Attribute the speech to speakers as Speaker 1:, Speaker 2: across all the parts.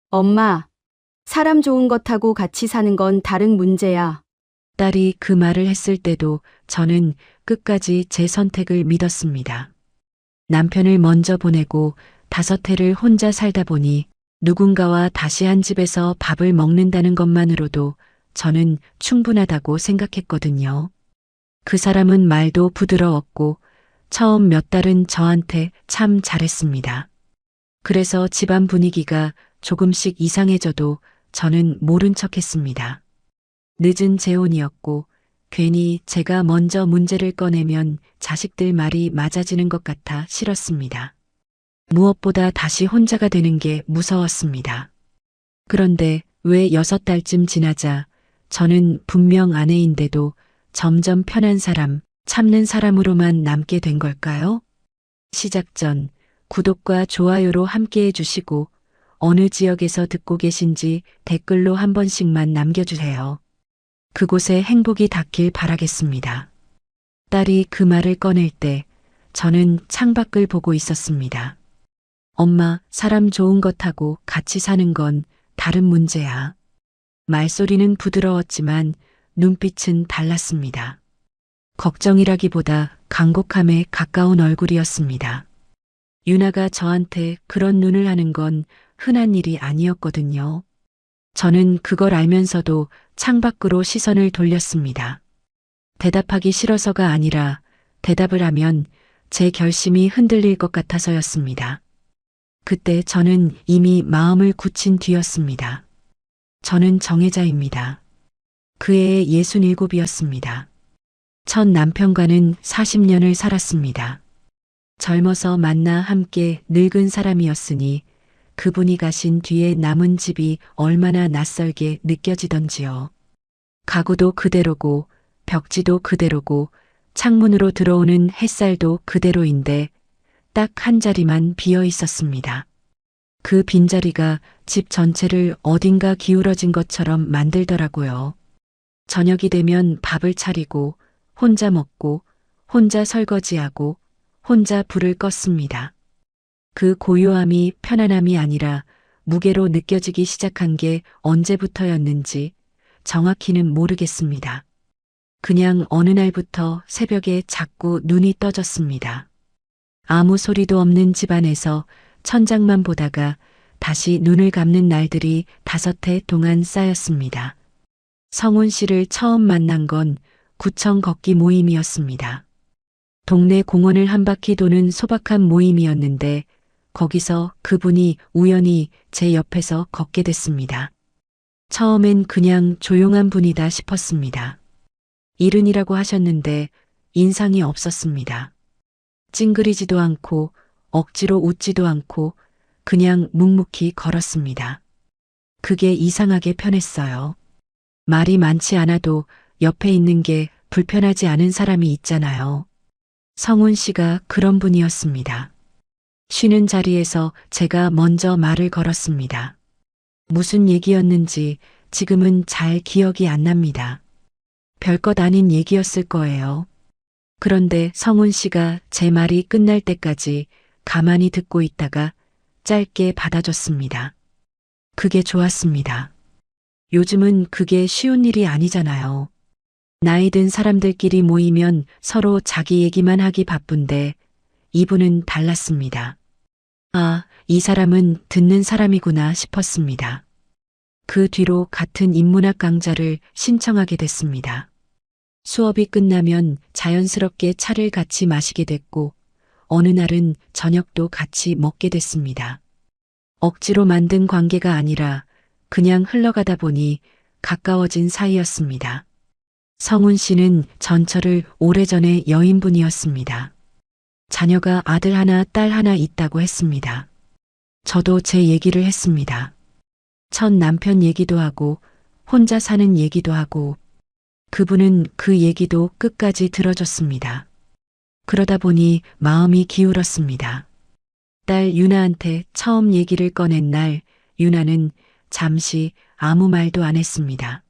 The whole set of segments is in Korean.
Speaker 1: 엄마, 사람 좋은 것하고 같이 사는 건 다른 문제야.
Speaker 2: 딸이 그 말을 했을 때도 저는 끝까지 제 선택을 믿었습니다. 남편을 먼저 보내고 5해를 혼자 살다 보니 누군가와 다시 한 집에서 밥을 먹는다는 것만으로도 저는 충분하다고 생각했거든요. 그 사람은 말도 부드러웠고 처음 몇 달은 저한테 참 잘했습니다. 그래서 집안 분위기가 조금씩 이상해져도 저는 모른 척했습니다. 늦은 재혼이었고 괜히 제가 먼저 문제를 꺼내면 자식들 말이 맞아지는 것 같아 싫었습니다. 무엇보다 다시 혼자가 되는 게 무서웠습니다. 그런데 왜 6달쯤 지나자 저는 분명 아내인데도 점점 편한 사람, 참는 사람으로만 남게 된 걸까요? 시작 전 구독과 좋아요로 함께 해주시고 어느 지역에서 듣고 계신지 댓글로 한 번씩만 남겨주세요. 그곳에 행복이 닿길 바라겠습니다. 딸이 그 말을 꺼낼 때 저는 창밖을 보고 있었습니다. 엄마, 사람 좋은 것하고 같이 사는 건 다른 문제야. 말소리는 부드러웠지만 눈빛은 달랐습니다. 걱정이라기보다 간곡함에 가까운 얼굴이었습니다. 유나가 저한테 그런 눈을 하는 건 흔한 일이 아니었거든요. 저는 그걸 알면서도 창밖으로 시선을 돌렸습니다. 대답하기 싫어서가 아니라 대답을 하면 제 결심이 흔들릴 것 같아서였습니다. 그때 저는 이미 마음을 굳힌 뒤였습니다. 저는 정혜자입니다. 그 해에 67이었습니다. 첫 남편과는 40년을 살았습니다. 젊어서 만나 함께 늙은 사람이었으니 그분이 가신 뒤에 남은 집이 얼마나 낯설게 느껴지던지요. 가구도 그대로고 벽지도 그대로고 창문으로 들어오는 햇살도 그대로인데 딱 한 자리만 비어 있었습니다. 그 빈자리가 집 전체를 어딘가 기울어진 것처럼 만들더라고요. 저녁이 되면 밥을 차리고 혼자 먹고 혼자 설거지하고 혼자 불을 껐습니다. 그 고요함이 편안함이 아니라 무게로 느껴지기 시작한 게 언제부터였는지 정확히는 모르겠습니다. 그냥 어느 날부터 새벽에 자꾸 눈이 떠졌습니다. 아무 소리도 없는 집안에서 천장만 보다가 다시 눈을 감는 날들이 5해 동안 쌓였습니다. 성훈 씨를 처음 만난 건 구청 걷기 모임이었습니다. 동네 공원을 한 바퀴 도는 소박한 모임이었는데 거기서 그분이 우연히 제 옆에서 걷게 됐습니다. 처음엔 그냥 조용한 분이다 싶었습니다. 일흔이라고 하셨는데 인상이 없었습니다. 찡그리지도 않고 억지로 웃지도 않고 그냥 묵묵히 걸었습니다. 그게 이상하게 편했어요. 말이 많지 않아도 옆에 있는 게 불편하지 않은 사람이 있잖아요. 성훈 씨가 그런 분이었습니다. 쉬는 자리에서 제가 먼저 말을 걸었습니다. 무슨 얘기였는지 지금은 잘 기억이 안 납니다. 별것 아닌 얘기였을 거예요. 그런데 성훈 씨가 제 말이 끝날 때까지 가만히 듣고 있다가 짧게 받아줬습니다. 그게 좋았습니다. 요즘은 그게 쉬운 일이 아니잖아요. 나이 든 사람들끼리 모이면 서로 자기 얘기만 하기 바쁜데 이분은 달랐습니다. 아, 이 사람은 듣는 사람이구나 싶었습니다. 그 뒤로 같은 인문학 강좌를 신청하게 됐습니다. 수업이 끝나면 자연스럽게 차를 같이 마시게 됐고 어느 날은 저녁도 같이 먹게 됐습니다. 억지로 만든 관계가 아니라 그냥 흘러가다 보니 가까워진 사이였습니다. 성훈 씨는 전철을 오래전에 여인분이었습니다. 자녀가 아들 하나, 딸 하나 있다고 했습니다. 저도 제 얘기를 했습니다. 첫 남편 얘기도 하고 혼자 사는 얘기도 하고 그분은 그 얘기도 끝까지 들어줬습니다. 그러다 보니 마음이 기울었습니다. 딸 유나한테 처음 얘기를 꺼낸 날 유나는 잠시 아무 말도 안 했습니다.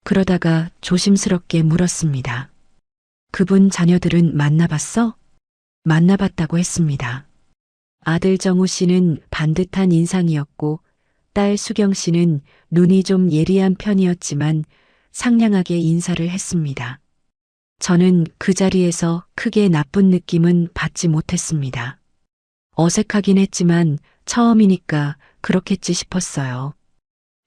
Speaker 2: 그러다가 조심스럽게 물었습니다. 그분 자녀들은 만나봤어? 만나봤다고 했습니다. 아들 정우 씨는 반듯한 인상이었고 딸 수경 씨는 눈이 좀 예리한 편이었지만 상냥하게 인사를 했습니다. 저는 그 자리에서 크게 나쁜 느낌은 받지 못했습니다. 어색하긴 했지만 처음이니까 그렇겠지 싶었어요.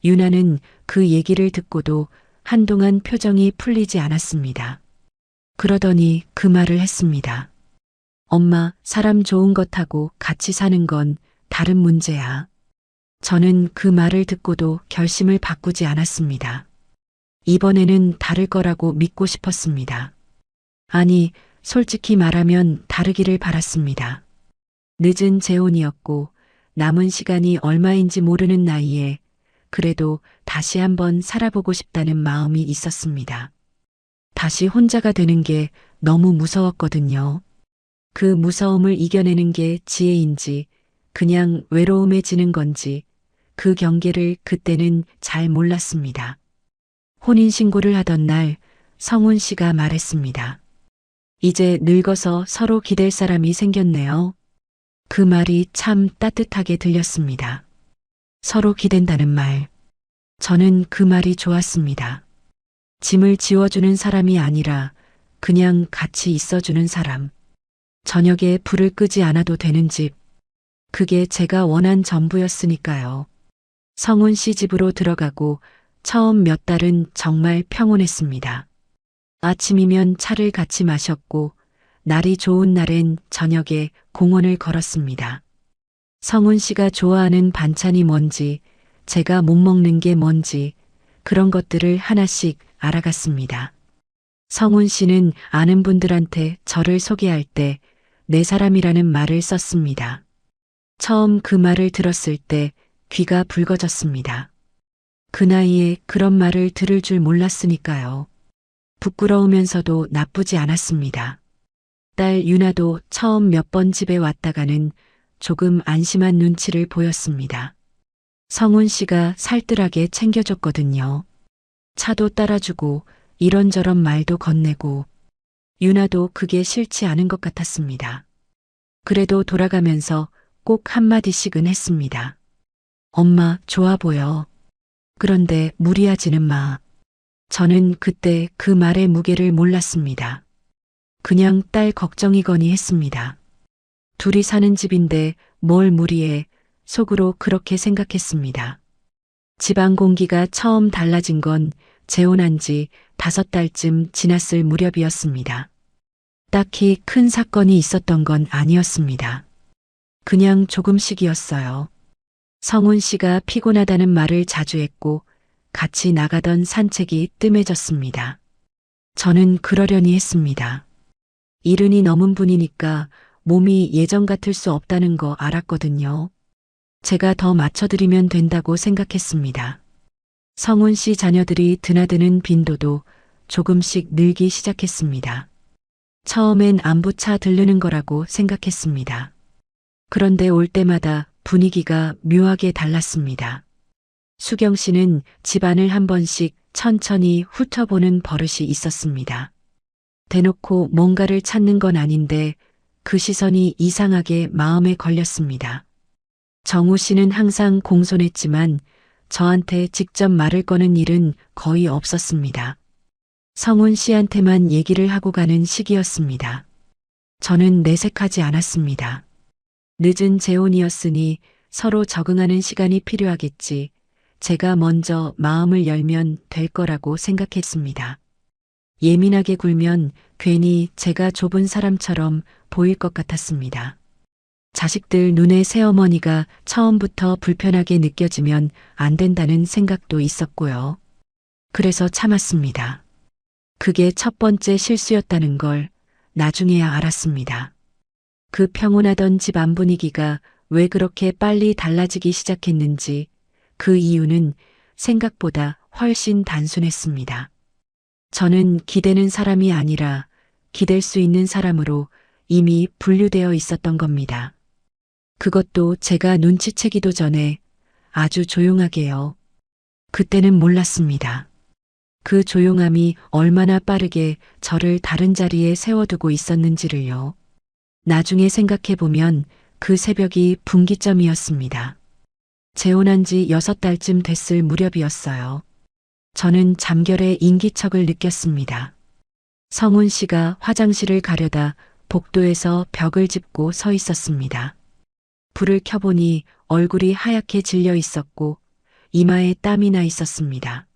Speaker 2: 유나는 그 얘기를 듣고도 한동안 표정이 풀리지 않았습니다. 그러더니 그 말을 했습니다. 엄마, 사람 좋은 것하고 같이 사는 건 다른 문제야. 저는 그 말을 듣고도 결심을 바꾸지 않았습니다. 이번에는 다를 거라고 믿고 싶었습니다. 아니, 솔직히 말하면 다르기를 바랐습니다. 늦은 재혼이었고 남은 시간이 얼마인지 모르는 나이에 그래도 다시 한번 살아보고 싶다는 마음이 있었습니다. 다시 혼자가 되는 게 너무 무서웠거든요. 그 무서움을 이겨내는 게 지혜인지 그냥 외로움에 지는 건지 그 경계를 그때는 잘 몰랐습니다. 혼인신고를 하던 날 성훈 씨가 말했습니다. 이제 늙어서 서로 기댈 사람이 생겼네요. 그 말이 참 따뜻하게 들렸습니다. 서로 기댄다는 말. 저는 그 말이 좋았습니다. 짐을 지워주는 사람이 아니라 그냥 같이 있어주는 사람. 저녁에 불을 끄지 않아도 되는 집. 그게 제가 원한 전부였으니까요. 성훈 씨 집으로 들어가고 처음 몇 달은 정말 평온했습니다. 아침이면 차를 같이 마셨고 날이 좋은 날엔 저녁에 공원을 걸었습니다. 성훈 씨가 좋아하는 반찬이 뭔지, 제가 못 먹는 게 뭔지 그런 것들을 하나씩 알아갔습니다. 성훈 씨는 아는 분들한테 저를 소개할 때 내 사람이라는 말을 썼습니다. 처음 그 말을 들었을 때 귀가 붉어졌습니다. 그 나이에 그런 말을 들을 줄 몰랐으니까요. 부끄러우면서도 나쁘지 않았습니다. 딸 유나도 처음 몇 번 집에 왔다가는 조금 안심한 눈치를 보였습니다. 성훈 씨가 살뜰하게 챙겨줬거든요. 차도 따라주고 이런저런 말도 건네고 유나도 그게 싫지 않은 것 같았습니다. 그래도 돌아가면서 꼭 한마디씩은 했습니다. 엄마, 좋아 보여. 그런데 무리하지는 마. 저는 그때 그 말의 무게를 몰랐습니다. 그냥 딸 걱정이거니 했습니다. 둘이 사는 집인데 뭘 무리해 속으로 그렇게 생각했습니다. 집안 공기가 처음 달라진 건 재혼한 지 5달쯤 지났을 무렵이었습니다. 딱히 큰 사건이 있었던 건 아니었습니다. 그냥 조금씩이었어요. 성훈 씨가 피곤하다는 말을 자주 했고 같이 나가던 산책이 뜸해졌습니다. 저는 그러려니 했습니다. 이른이 넘은 분이니까 몸이 예전 같을 수 없다는 거 알았거든요. 제가 더 맞춰드리면 된다고 생각했습니다. 성훈 씨 자녀들이 드나드는 빈도도 조금씩 늘기 시작했습니다. 처음엔 안부차 들르는 거라고 생각했습니다. 그런데 올 때마다 분위기가 묘하게 달랐습니다. 수경 씨는 집안을 한 번씩 천천히 훑어보는 버릇이 있었습니다. 대놓고 뭔가를 찾는 건 아닌데 그 시선이 이상하게 마음에 걸렸습니다. 정우 씨는 항상 공손했지만 저한테 직접 말을 거는 일은 거의 없었습니다. 성훈 씨한테만 얘기를 하고 가는 시기였습니다. 저는 내색하지 않았습니다. 늦은 재혼이었으니 서로 적응하는 시간이 필요하겠지. 제가 먼저 마음을 열면 될 거라고 생각했습니다. 예민하게 굴면 괜히 제가 좁은 사람처럼 보일 것 같았습니다. 자식들 눈에 새어머니가 처음부터 불편하게 느껴지면 안 된다는 생각도 있었고요. 그래서 참았습니다. 그게 첫 번째 실수였다는 걸 나중에야 알았습니다. 그 평온하던 집안 분위기가 왜 그렇게 빨리 달라지기 시작했는지 그 이유는 생각보다 훨씬 단순했습니다. 저는 기대는 사람이 아니라 기댈 수 있는 사람으로 이미 분류되어 있었던 겁니다. 그것도 제가 눈치채기도 전에 아주 조용하게요. 그때는 몰랐습니다. 그 조용함이 얼마나 빠르게 저를 다른 자리에 세워두고 있었는지를요. 나중에 생각해보면 그 새벽이 분기점이었습니다. 재혼한 지 6달쯤 됐을 무렵이었어요. 저는 잠결에 인기척을 느꼈습니다. 성훈 씨가 화장실을 가려다 복도에서 벽을 짚고 서 있었습니다. 불을 켜보니 얼굴이 하얗게 질려 있었고 이마에 땀이 나 있었습니다.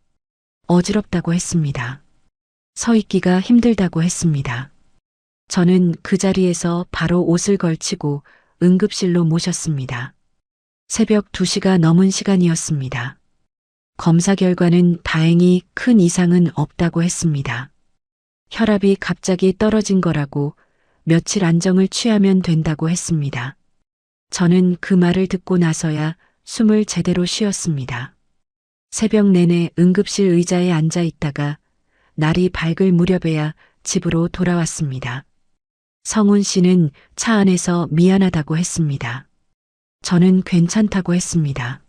Speaker 2: 어지럽다고 했습니다. 서 있기가 힘들다고 했습니다. 저는 그 자리에서 바로 옷을 걸치고 응급실로 모셨습니다. 새벽 2시가 넘은 시간이었습니다. 검사 결과는 다행히 큰 이상은 없다고 했습니다. 혈압이 갑자기 떨어진 거라고 며칠 안정을 취하면 된다고 했습니다. 저는 그 말을 듣고 나서야 숨을 제대로 쉬었습니다. 새벽 내내 응급실 의자에 앉아 있다가 날이 밝을 무렵에야 집으로 돌아왔습니다. 성훈 씨는 차 안에서 미안하다고 했습니다. 저는 괜찮다고 했습니다.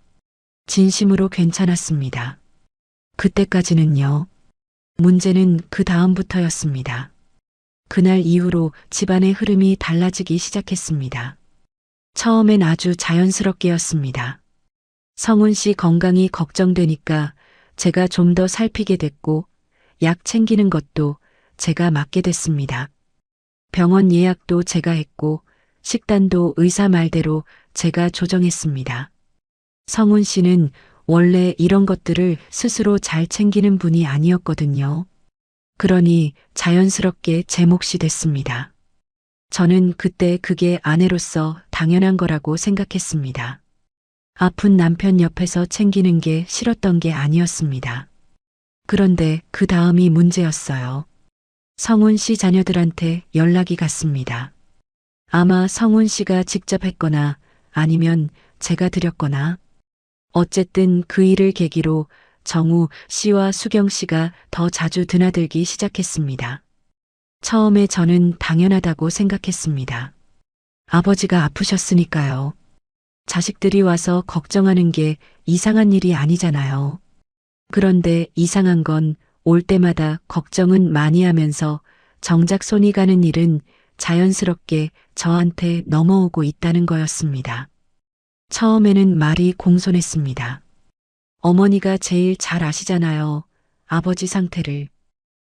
Speaker 2: 진심으로 괜찮았습니다. 그때까지는요. 문제는 그 다음부터였습니다. 그날 이후로 집안의 흐름이 달라지기 시작했습니다. 처음엔 아주 자연스럽게였습니다. 성훈 씨 건강이 걱정되니까 제가 좀 더 살피게 됐고 약 챙기는 것도 제가 맡게 됐습니다. 병원 예약도 제가 했고 식단도 의사 말대로 제가 조정했습니다. 성훈 씨는 원래 이런 것들을 스스로 잘 챙기는 분이 아니었거든요. 그러니 자연스럽게 제 몫이 됐습니다. 저는 그때 그게 아내로서 당연한 거라고 생각했습니다. 아픈 남편 옆에서 챙기는 게 싫었던 게 아니었습니다. 그런데 그 다음이 문제였어요. 성훈 씨 자녀들한테 연락이 갔습니다. 아마 성훈 씨가 직접 했거나 아니면 제가 드렸거나 어쨌든 그 일을 계기로 정우 씨와 수경 씨가 더 자주 드나들기 시작했습니다. 처음에 저는 당연하다고 생각했습니다. 아버지가 아프셨으니까요. 자식들이 와서 걱정하는 게 이상한 일이 아니잖아요. 그런데 이상한 건 올 때마다 걱정은 많이 하면서 정작 손이 가는 일은 자연스럽게 저한테 넘어오고 있다는 거였습니다. 처음에는 말이 공손했습니다. 어머니가 제일 잘 아시잖아요. 아버지 상태를.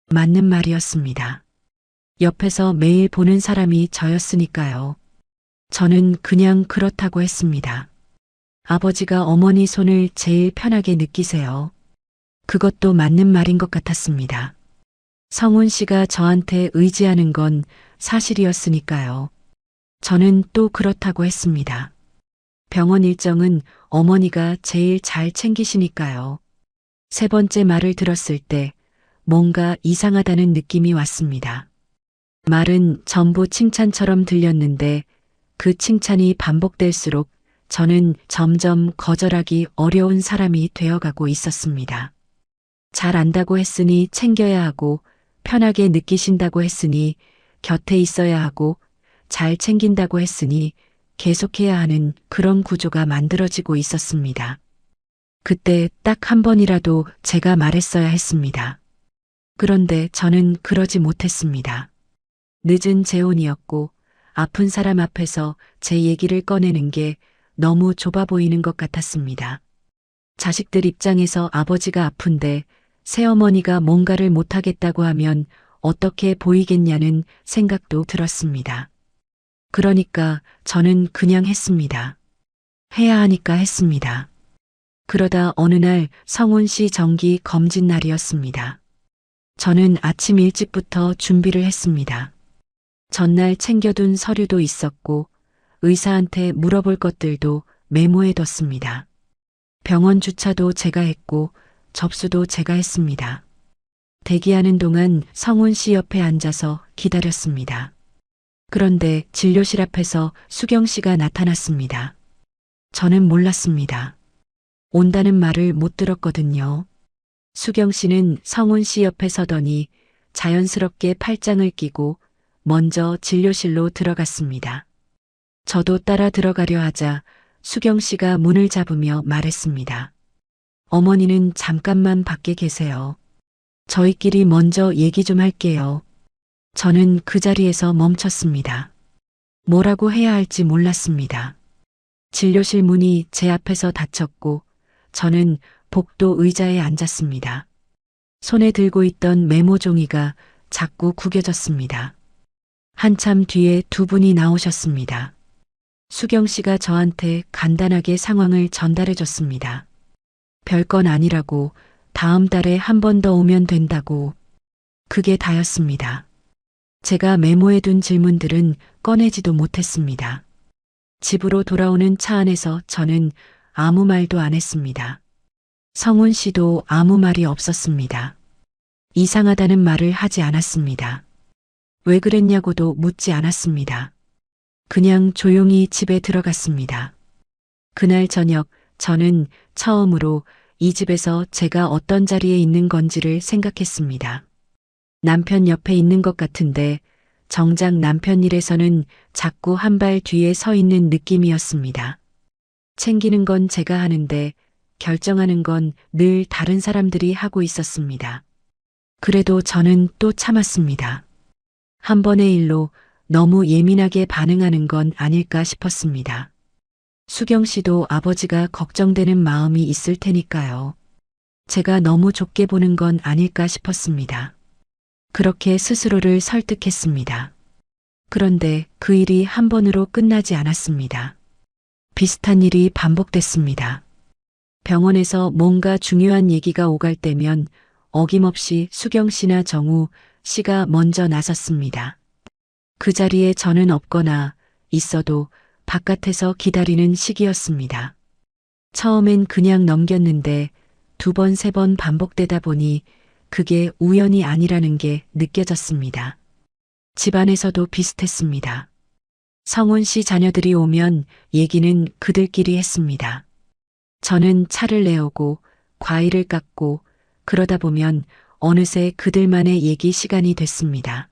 Speaker 2: 맞는 말이었습니다. 옆에서 매일 보는 사람이 저였으니까요. 저는 그냥 그렇다고 했습니다. 아버지가 어머니 손을 제일 편하게 느끼세요. 그것도 맞는 말인 것 같았습니다. 성훈 씨가 저한테 의지하는 건 사실이었으니까요. 저는 또 그렇다고 했습니다. 병원 일정은 어머니가 제일 잘 챙기시니까요. 세 번째 말을 들었을 때 뭔가 이상하다는 느낌이 왔습니다. 말은 전부 칭찬처럼 들렸는데 그 칭찬이 반복될수록 저는 점점 거절하기 어려운 사람이 되어가고 있었습니다. 잘 안다고 했으니 챙겨야 하고 편하게 느끼신다고 했으니 곁에 있어야 하고 잘 챙긴다고 했으니 계속해야 하는 그런 구조가 만들어지고 있었습니다. 그때 딱 한 번이라도 제가 말했어야 했습니다. 그런데 저는 그러지 못했습니다. 늦은 재혼이었고 아픈 사람 앞에서 제 얘기를 꺼내는 게 너무 좁아 보이는 것 같았습니다. 자식들 입장에서 아버지가 아픈데 새어머니가 뭔가를 못하겠다고 하면 어떻게 보이겠냐는 생각도 들었습니다. 그러니까 저는 그냥 했습니다. 해야 하니까 했습니다. 그러다 어느 날 성훈 씨 정기 검진 날이었습니다. 저는 아침 일찍부터 준비를 했습니다. 전날 챙겨둔 서류도 있었고 의사한테 물어볼 것들도 메모해뒀습니다. 병원 주차도 제가 했고 접수도 제가 했습니다. 대기하는 동안 성훈 씨 옆에 앉아서 기다렸습니다. 그런데 진료실 앞에서 수경 씨가 나타났습니다. 저는 몰랐습니다. 온다는 말을 못 들었거든요. 수경 씨는 성훈 씨 옆에 서더니 자연스럽게 팔짱을 끼고 먼저 진료실로 들어갔습니다. 저도 따라 들어가려 하자 수경 씨가 문을 잡으며 말했습니다. 어머니는 잠깐만 밖에 계세요. 저희끼리 먼저 얘기 좀 할게요. 저는 그 자리에서 멈췄습니다. 뭐라고 해야 할지 몰랐습니다. 진료실 문이 제 앞에서 닫혔고 저는 복도 의자에 앉았습니다. 손에 들고 있던 메모 종이가 자꾸 구겨졌습니다. 한참 뒤에 두 분이 나오셨습니다. 수경 씨가 저한테 간단하게 상황을 전달해 줬습니다. 별건 아니라고, 다음 달에 한 번 더 오면 된다고. 그게 다였습니다. 제가 메모해둔 질문들은 꺼내지도 못했습니다. 집으로 돌아오는 차 안에서 저는 아무 말도 안 했습니다. 성훈 씨도 아무 말이 없었습니다. 이상하다는 말을 하지 않았습니다. 왜 그랬냐고도 묻지 않았습니다. 그냥 조용히 집에 들어갔습니다. 그날 저녁 저는 처음으로 이 집에서 제가 어떤 자리에 있는 건지를 생각했습니다. 남편 옆에 있는 것 같은데 정작 남편 일에서는 자꾸 한 발 뒤에 서 있는 느낌이었습니다. 챙기는 건 제가 하는데 결정하는 건 늘 다른 사람들이 하고 있었습니다. 그래도 저는 또 참았습니다. 한 번의 일로 너무 예민하게 반응하는 건 아닐까 싶었습니다. 수경 씨도 아버지가 걱정되는 마음이 있을 테니까요. 제가 너무 좁게 보는 건 아닐까 싶었습니다. 그렇게 스스로를 설득했습니다. 그런데 그 일이 한 번으로 끝나지 않았습니다. 비슷한 일이 반복됐습니다. 병원에서 뭔가 중요한 얘기가 오갈 때면 어김없이 수경 씨나 정우 씨가 먼저 나섰습니다. 그 자리에 저는 없거나 있어도 바깥에서 기다리는 시기였습니다. 처음엔 그냥 넘겼는데 두 번, 세 번 반복되다 보니 그게 우연이 아니라는 게 느껴졌습니다. 집안에서도 비슷했습니다. 성훈 씨 자녀들이 오면 얘기는 그들끼리 했습니다. 저는 차를 내오고 과일을 깎고 그러다 보면 어느새 그들만의 얘기 시간이 됐습니다.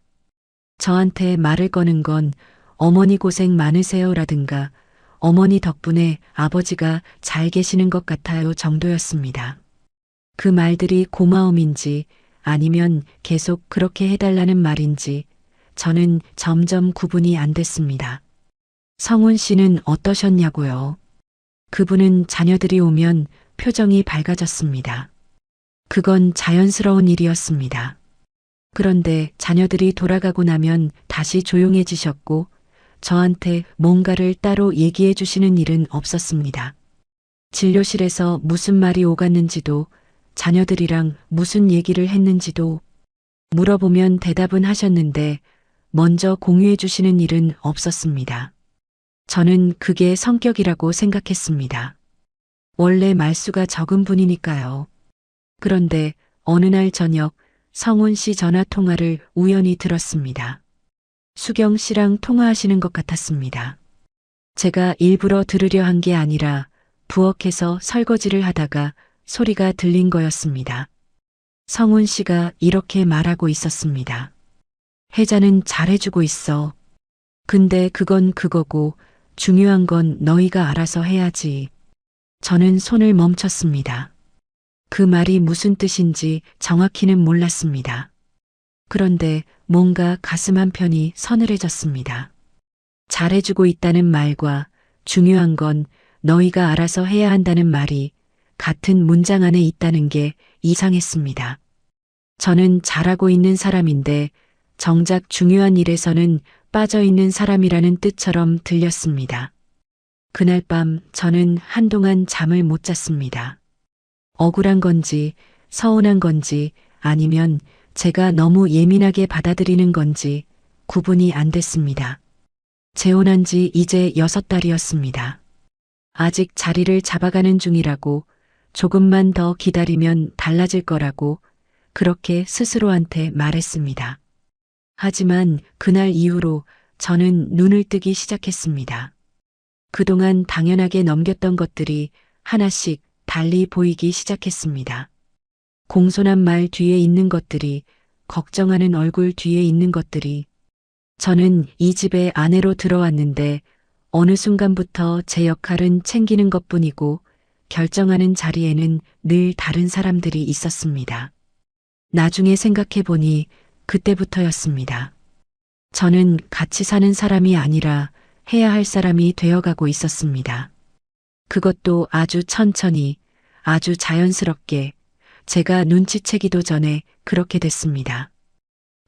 Speaker 2: 저한테 말을 거는 건 어머니 고생 많으세요라든가 어머니 덕분에 아버지가 잘 계시는 것 같아요 정도였습니다. 그 말들이 고마움인지 아니면 계속 그렇게 해달라는 말인지 저는 점점 구분이 안 됐습니다. 성훈 씨는 어떠셨냐고요? 그분은 자녀들이 오면 표정이 밝아졌습니다. 그건 자연스러운 일이었습니다. 그런데 자녀들이 돌아가고 나면 다시 조용해지셨고 저한테 뭔가를 따로 얘기해 주시는 일은 없었습니다. 진료실에서 무슨 말이 오갔는지도 자녀들이랑 무슨 얘기를 했는지도 물어보면 대답은 하셨는데 먼저 공유해 주시는 일은 없었습니다. 저는 그게 성격이라고 생각했습니다. 원래 말수가 적은 분이니까요. 그런데 어느 날 저녁 성훈 씨 전화 통화를 우연히 들었습니다. 수경 씨랑 통화하시는 것 같았습니다. 제가 일부러 들으려 한 게 아니라 부엌에서 설거지를 하다가 소리가 들린 거였습니다. 성훈 씨가 이렇게 말하고 있었습니다. 혜자는 잘해주고 있어. 근데 그건 그거고 중요한 건 너희가 알아서 해야지. 저는 손을 멈췄습니다. 그 말이 무슨 뜻인지 정확히는 몰랐습니다. 그런데 뭔가 가슴 한편이 서늘해졌습니다. 잘해주고 있다는 말과 중요한 건 너희가 알아서 해야 한다는 말이 같은 문장 안에 있다는 게 이상했습니다. 저는 잘하고 있는 사람인데 정작 중요한 일에서는 빠져 있는 사람이라는 뜻처럼 들렸습니다. 그날 밤 저는 한동안 잠을 못 잤습니다. 억울한 건지 서운한 건지 아니면 제가 너무 예민하게 받아들이는 건지 구분이 안 됐습니다. 재혼한 지 이제 6달이었습니다. 아직 자리를 잡아가는 중이라고 조금만 더 기다리면 달라질 거라고 그렇게 스스로한테 말했습니다. 하지만 그날 이후로 저는 눈을 뜨기 시작했습니다. 그동안 당연하게 넘겼던 것들이 하나씩 달리 보이기 시작했습니다. 공손한 말 뒤에 있는 것들이, 걱정하는 얼굴 뒤에 있는 것들이. 저는 이 집에 아내로 들어왔는데 어느 순간부터 제 역할은 챙기는 것뿐이고 결정하는 자리에는 늘 다른 사람들이 있었습니다. 나중에 생각해 보니 그때부터였습니다. 저는 같이 사는 사람이 아니라 해야 할 사람이 되어가고 있었습니다. 그것도 아주 천천히, 아주 자연스럽게 제가 눈치채기도 전에 그렇게 됐습니다.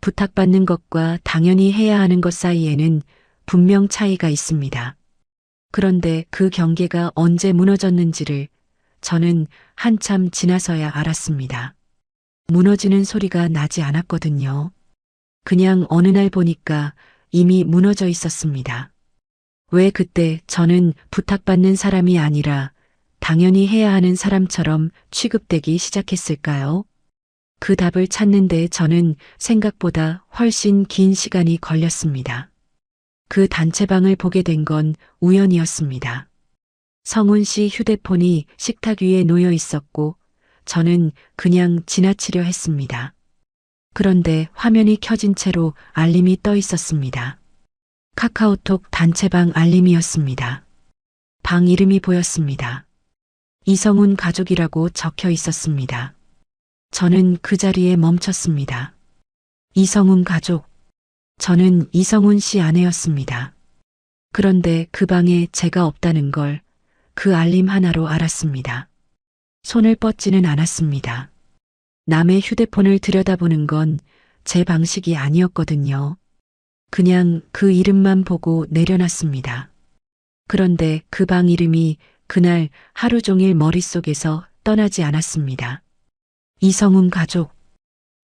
Speaker 2: 부탁받는 것과 당연히 해야 하는 것 사이에는 분명 차이가 있습니다. 그런데 그 경계가 언제 무너졌는지를 저는 한참 지나서야 알았습니다. 무너지는 소리가 나지 않았거든요. 그냥 어느 날 보니까 이미 무너져 있었습니다. 왜 그때 저는 부탁받는 사람이 아니라 당연히 해야 하는 사람처럼 취급되기 시작했을까요? 그 답을 찾는데 저는 생각보다 훨씬 긴 시간이 걸렸습니다. 그 단체방을 보게 된 건 우연이었습니다. 성훈 씨 휴대폰이 식탁 위에 놓여 있었고 저는 그냥 지나치려 했습니다. 그런데 화면이 켜진 채로 알림이 떠 있었습니다. 카카오톡 단체방 알림이었습니다. 방 이름이 보였습니다. 이성훈 가족이라고 적혀 있었습니다. 저는 그 자리에 멈췄습니다. 이성훈 가족. 저는 이성훈 씨 아내였습니다. 그런데 그 방에 제가 없다는 걸 그 알림 하나로 알았습니다. 손을 뻗지는 않았습니다. 남의 휴대폰을 들여다보는 건 제 방식이 아니었거든요. 그냥 그 이름만 보고 내려놨습니다. 그런데 그 방 이름이 그날 하루 종일 머릿속에서 떠나지 않았습니다. 이성훈 가족.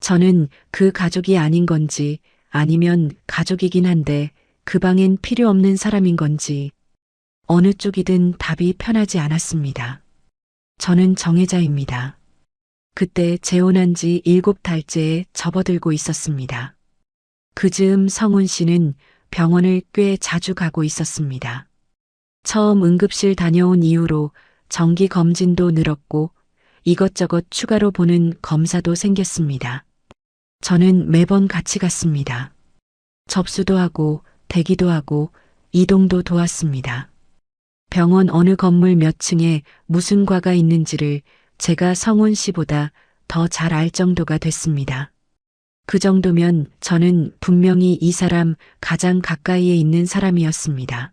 Speaker 2: 저는 그 가족이 아닌 건지 아니면 가족이긴 한데 그 방엔 필요 없는 사람인 건지 어느 쪽이든 답이 편하지 않았습니다. 저는 정혜자입니다. 그때 재혼한 지 7달째에 접어들고 있었습니다. 그 즈음 성훈 씨는 병원을 꽤 자주 가고 있었습니다. 처음 응급실 다녀온 이후로 정기 검진도 늘었고 이것저것 추가로 보는 검사도 생겼습니다. 저는 매번 같이 갔습니다. 접수도 하고 대기도 하고 이동도 도왔습니다. 병원 어느 건물 몇 층에 무슨 과가 있는지를 제가 성훈 씨보다 더 잘 알 정도가 됐습니다. 그 정도면 저는 분명히 이 사람 가장 가까이에 있는 사람이었습니다.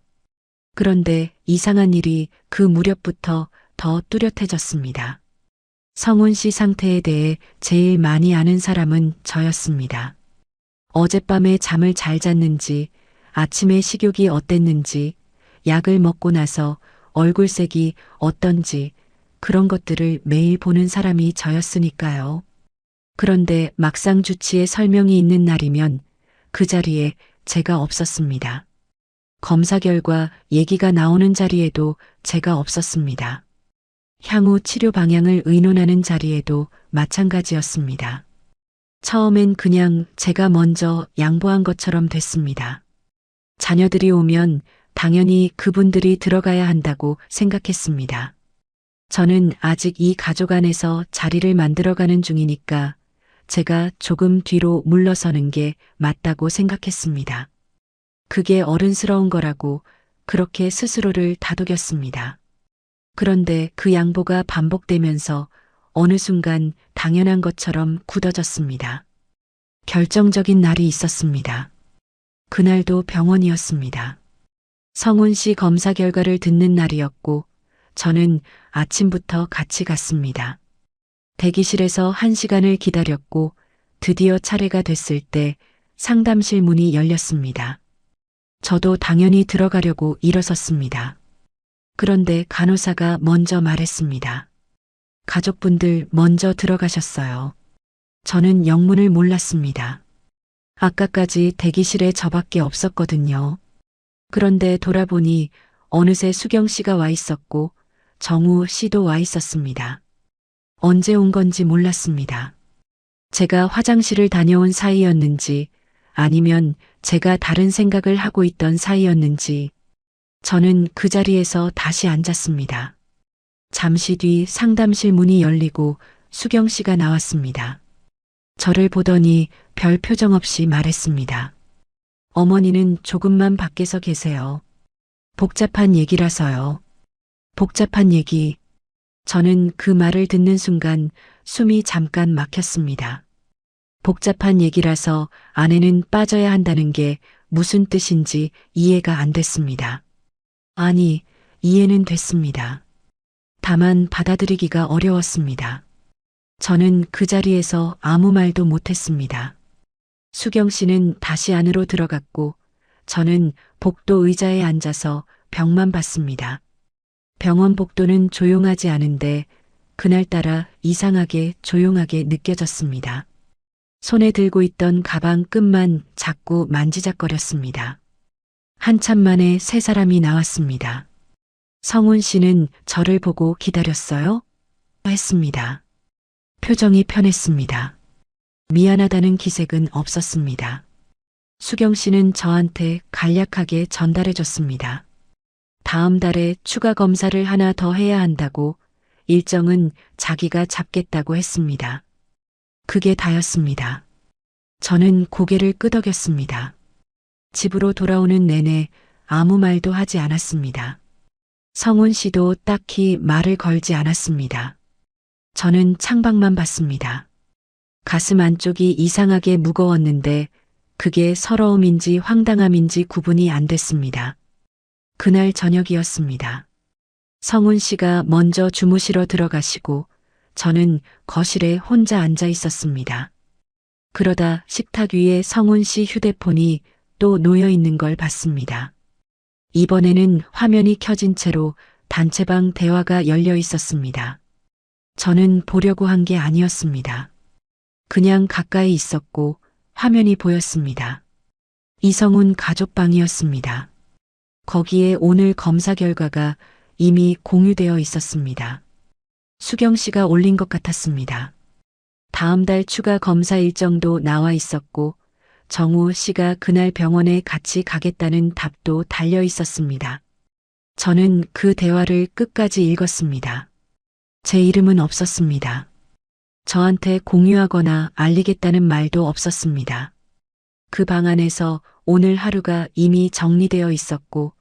Speaker 2: 그런데 이상한 일이 그 무렵부터 더 뚜렷해졌습니다. 성훈 씨 상태에 대해 제일 많이 아는 사람은 저였습니다. 어젯밤에 잠을 잘 잤는지, 아침에 식욕이 어땠는지, 약을 먹고 나서 얼굴색이 어떤지 그런 것들을 매일 보는 사람이 저였으니까요. 그런데 막상 주치의 설명이 있는 날이면 그 자리에 제가 없었습니다. 검사 결과 얘기가 나오는 자리에도 제가 없었습니다. 향후 치료 방향을 의논하는 자리에도 마찬가지였습니다. 처음엔 그냥 제가 먼저 양보한 것처럼 됐습니다. 자녀들이 오면 당연히 그분들이 들어가야 한다고 생각했습니다. 저는 아직 이 가족 안에서 자리를 만들어가는 중이니까 제가 조금 뒤로 물러서는 게 맞다고 생각했습니다. 그게 어른스러운 거라고 그렇게 스스로를 다독였습니다. 그런데 그 양보가 반복되면서 어느 순간 당연한 것처럼 굳어졌습니다. 결정적인 날이 있었습니다. 그날도 병원이었습니다. 성훈 씨 검사 결과를 듣는 날이었고 저는 아침부터 같이 갔습니다. 대기실에서 1시간을 기다렸고 드디어 차례가 됐을 때 상담실 문이 열렸습니다. 저도 당연히 들어가려고 일어섰습니다. 그런데 간호사가 먼저 말했습니다. 가족분들 먼저 들어가셨어요. 저는 영문을 몰랐습니다. 아까까지 대기실에 저밖에 없었거든요. 그런데 돌아보니 어느새 수경 씨가 와 있었고 정우 씨도 와 있었습니다. 언제 온 건지 몰랐습니다. 제가 화장실을 다녀온 사이였는지 아니면 제가 다른 생각을 하고 있던 사이였는지 저는 그 자리에서 다시 앉았습니다. 잠시 뒤 상담실 문이 열리고 수경 씨가 나왔습니다. 저를 보더니 별 표정 없이 말했습니다. 어머니는 조금만 밖에서 계세요. 복잡한 얘기라서요. 복잡한 얘기. 저는 그 말을 듣는 순간 숨이 잠깐 막혔습니다. 복잡한 얘기라서 아내는 빠져야 한다는 게 무슨 뜻인지 이해가 안 됐습니다. 아니, 이해는 됐습니다. 다만 받아들이기가 어려웠습니다. 저는 그 자리에서 아무 말도 못했습니다. 수경 씨는 다시 안으로 들어갔고 저는 복도 의자에 앉아서 벽만 봤습니다. 병원 복도는 조용하지 않은데 그날따라 이상하게 조용하게 느껴졌습니다. 손에 들고 있던 가방 끈만 자꾸 만지작거렸습니다. 한참 만에 세 사람이 나왔습니다. 성훈 씨는 저를 보고 기다렸어요? 했습니다. 표정이 편했습니다. 미안하다는 기색은 없었습니다. 수경 씨는 저한테 간략하게 전달해 줬습니다. 다음 달에 추가 검사를 하나 더 해야 한다고 일정은 자기가 잡겠다고 했습니다. 그게 다였습니다. 저는 고개를 끄덕였습니다. 집으로 돌아오는 내내 아무 말도 하지 않았습니다. 성훈 씨도 딱히 말을 걸지 않았습니다. 저는 창밖만 봤습니다. 가슴 안쪽이 이상하게 무거웠는데 그게 서러움인지 황당함인지 구분이 안 됐습니다. 그날 저녁이었습니다. 성훈 씨가 먼저 주무시러 들어가시고 저는 거실에 혼자 앉아 있었습니다. 그러다 식탁 위에 성훈 씨 휴대폰이 또 놓여 있는 걸 봤습니다. 이번에는 화면이 켜진 채로 단체방 대화가 열려 있었습니다. 저는 보려고 한 게 아니었습니다. 그냥 가까이 있었고 화면이 보였습니다. 이성훈 가족방이었습니다. 거기에 오늘 검사 결과가 이미 공유되어 있었습니다. 수경 씨가 올린 것 같았습니다. 다음 달 추가 검사 일정도 나와 있었고 정우 씨가 그날 병원에 같이 가겠다는 답도 달려 있었습니다. 저는 그 대화를 끝까지 읽었습니다. 제 이름은 없었습니다. 저한테 공유하거나 알리겠다는 말도 없었습니다. 그 방 안에서 오늘 하루가 이미 정리되어 있었고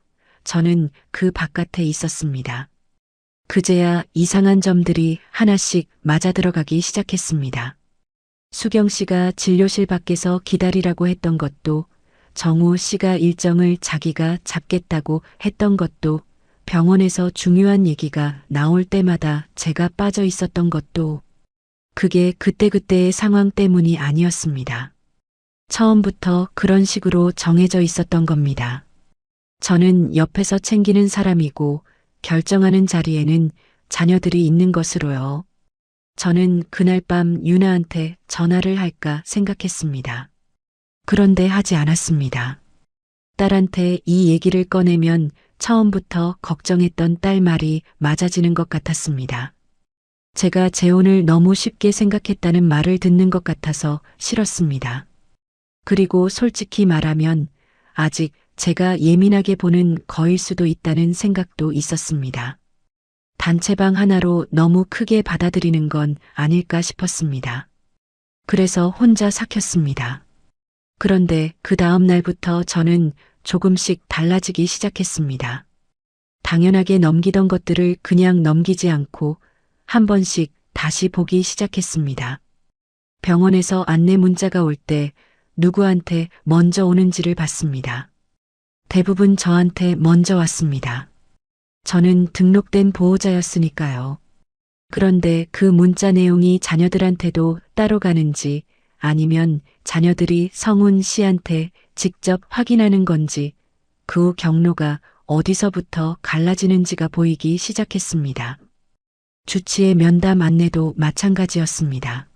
Speaker 2: 저는 그 바깥에 있었습니다. 그제야 이상한 점들이 하나씩 맞아들어가기 시작했습니다. 수경 씨가 진료실 밖에서 기다리라고 했던 것도, 정우 씨가 일정을 자기가 잡겠다고 했던 것도, 병원에서 중요한 얘기가 나올 때마다 제가 빠져 있었던 것도, 그게 그때그때의 상황 때문이 아니었습니다. 처음부터 그런 식으로 정해져 있었던 겁니다. 저는 옆에서 챙기는 사람이고 결정하는 자리에는 자녀들이 있는 것으로요. 저는 그날 밤 유나한테 전화를 할까 생각했습니다. 그런데 하지 않았습니다. 딸한테 이 얘기를 꺼내면 처음부터 걱정했던 딸 말이 맞아지는 것 같았습니다. 제가 재혼을 너무 쉽게 생각했다는 말을 듣는 것 같아서 싫었습니다. 그리고 솔직히 말하면 아직 제가 예민하게 보는 거일 수도 있다는 생각도 있었습니다. 단체방 하나로 너무 크게 받아들이는 건 아닐까 싶었습니다. 그래서 혼자 삭혔습니다. 그런데 그 다음 날부터 저는 조금씩 달라지기 시작했습니다. 당연하게 넘기던 것들을 그냥 넘기지 않고 한 번씩 다시 보기 시작했습니다. 병원에서 안내 문자가 올 때 누구한테 먼저 오는지를 봤습니다. 대부분 저한테 먼저 왔습니다. 저는 등록된 보호자였으니까요. 그런데 그 문자 내용이 자녀들한테도 따로 가는지 아니면 자녀들이 성훈 씨한테 직접 확인하는 건지 그 후 경로가 어디서부터 갈라지는지가 보이기 시작했습니다. 주치의 면담 안내도 마찬가지였습니다.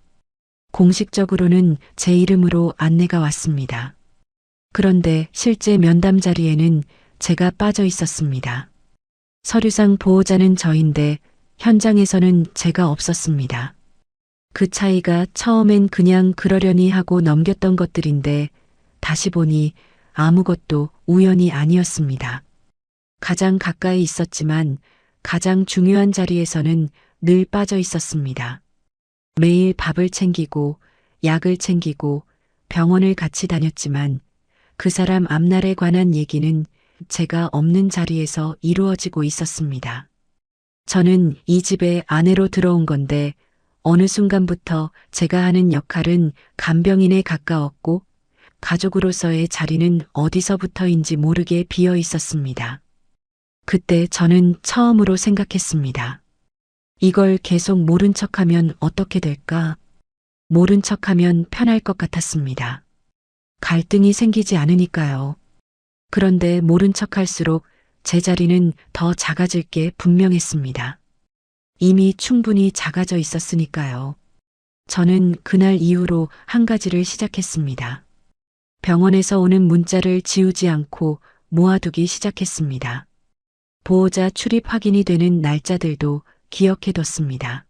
Speaker 2: 공식적으로는 제 이름으로 안내가 왔습니다. 그런데 실제 면담 자리에는 제가 빠져 있었습니다. 서류상 보호자는 저인데 현장에서는 제가 없었습니다. 그 차이가 처음엔 그냥 그러려니 하고 넘겼던 것들인데 다시 보니 아무것도 우연이 아니었습니다. 가장 가까이 있었지만 가장 중요한 자리에서는 늘 빠져 있었습니다. 매일 밥을 챙기고 약을 챙기고 병원을 같이 다녔지만 그 사람 앞날에 관한 얘기는 제가 없는 자리에서 이루어지고 있었습니다. 저는 이 집에 아내로 들어온 건데 어느 순간부터 제가 하는 역할은 간병인에 가까웠고 가족으로서의 자리는 어디서부터인지 모르게 비어 있었습니다. 그때 저는 처음으로 생각했습니다. 이걸 계속 모른 척하면 어떻게 될까? 모른 척하면 편할 것 같았습니다. 갈등이 생기지 않으니까요. 그런데 모른 척할수록 제 자리는 더 작아질 게 분명했습니다. 이미 충분히 작아져 있었으니까요. 저는 그날 이후로 한 가지를 시작했습니다. 병원에서 오는 문자를 지우지 않고 모아두기 시작했습니다. 보호자 출입 확인이 되는 날짜들도 기억해뒀습니다.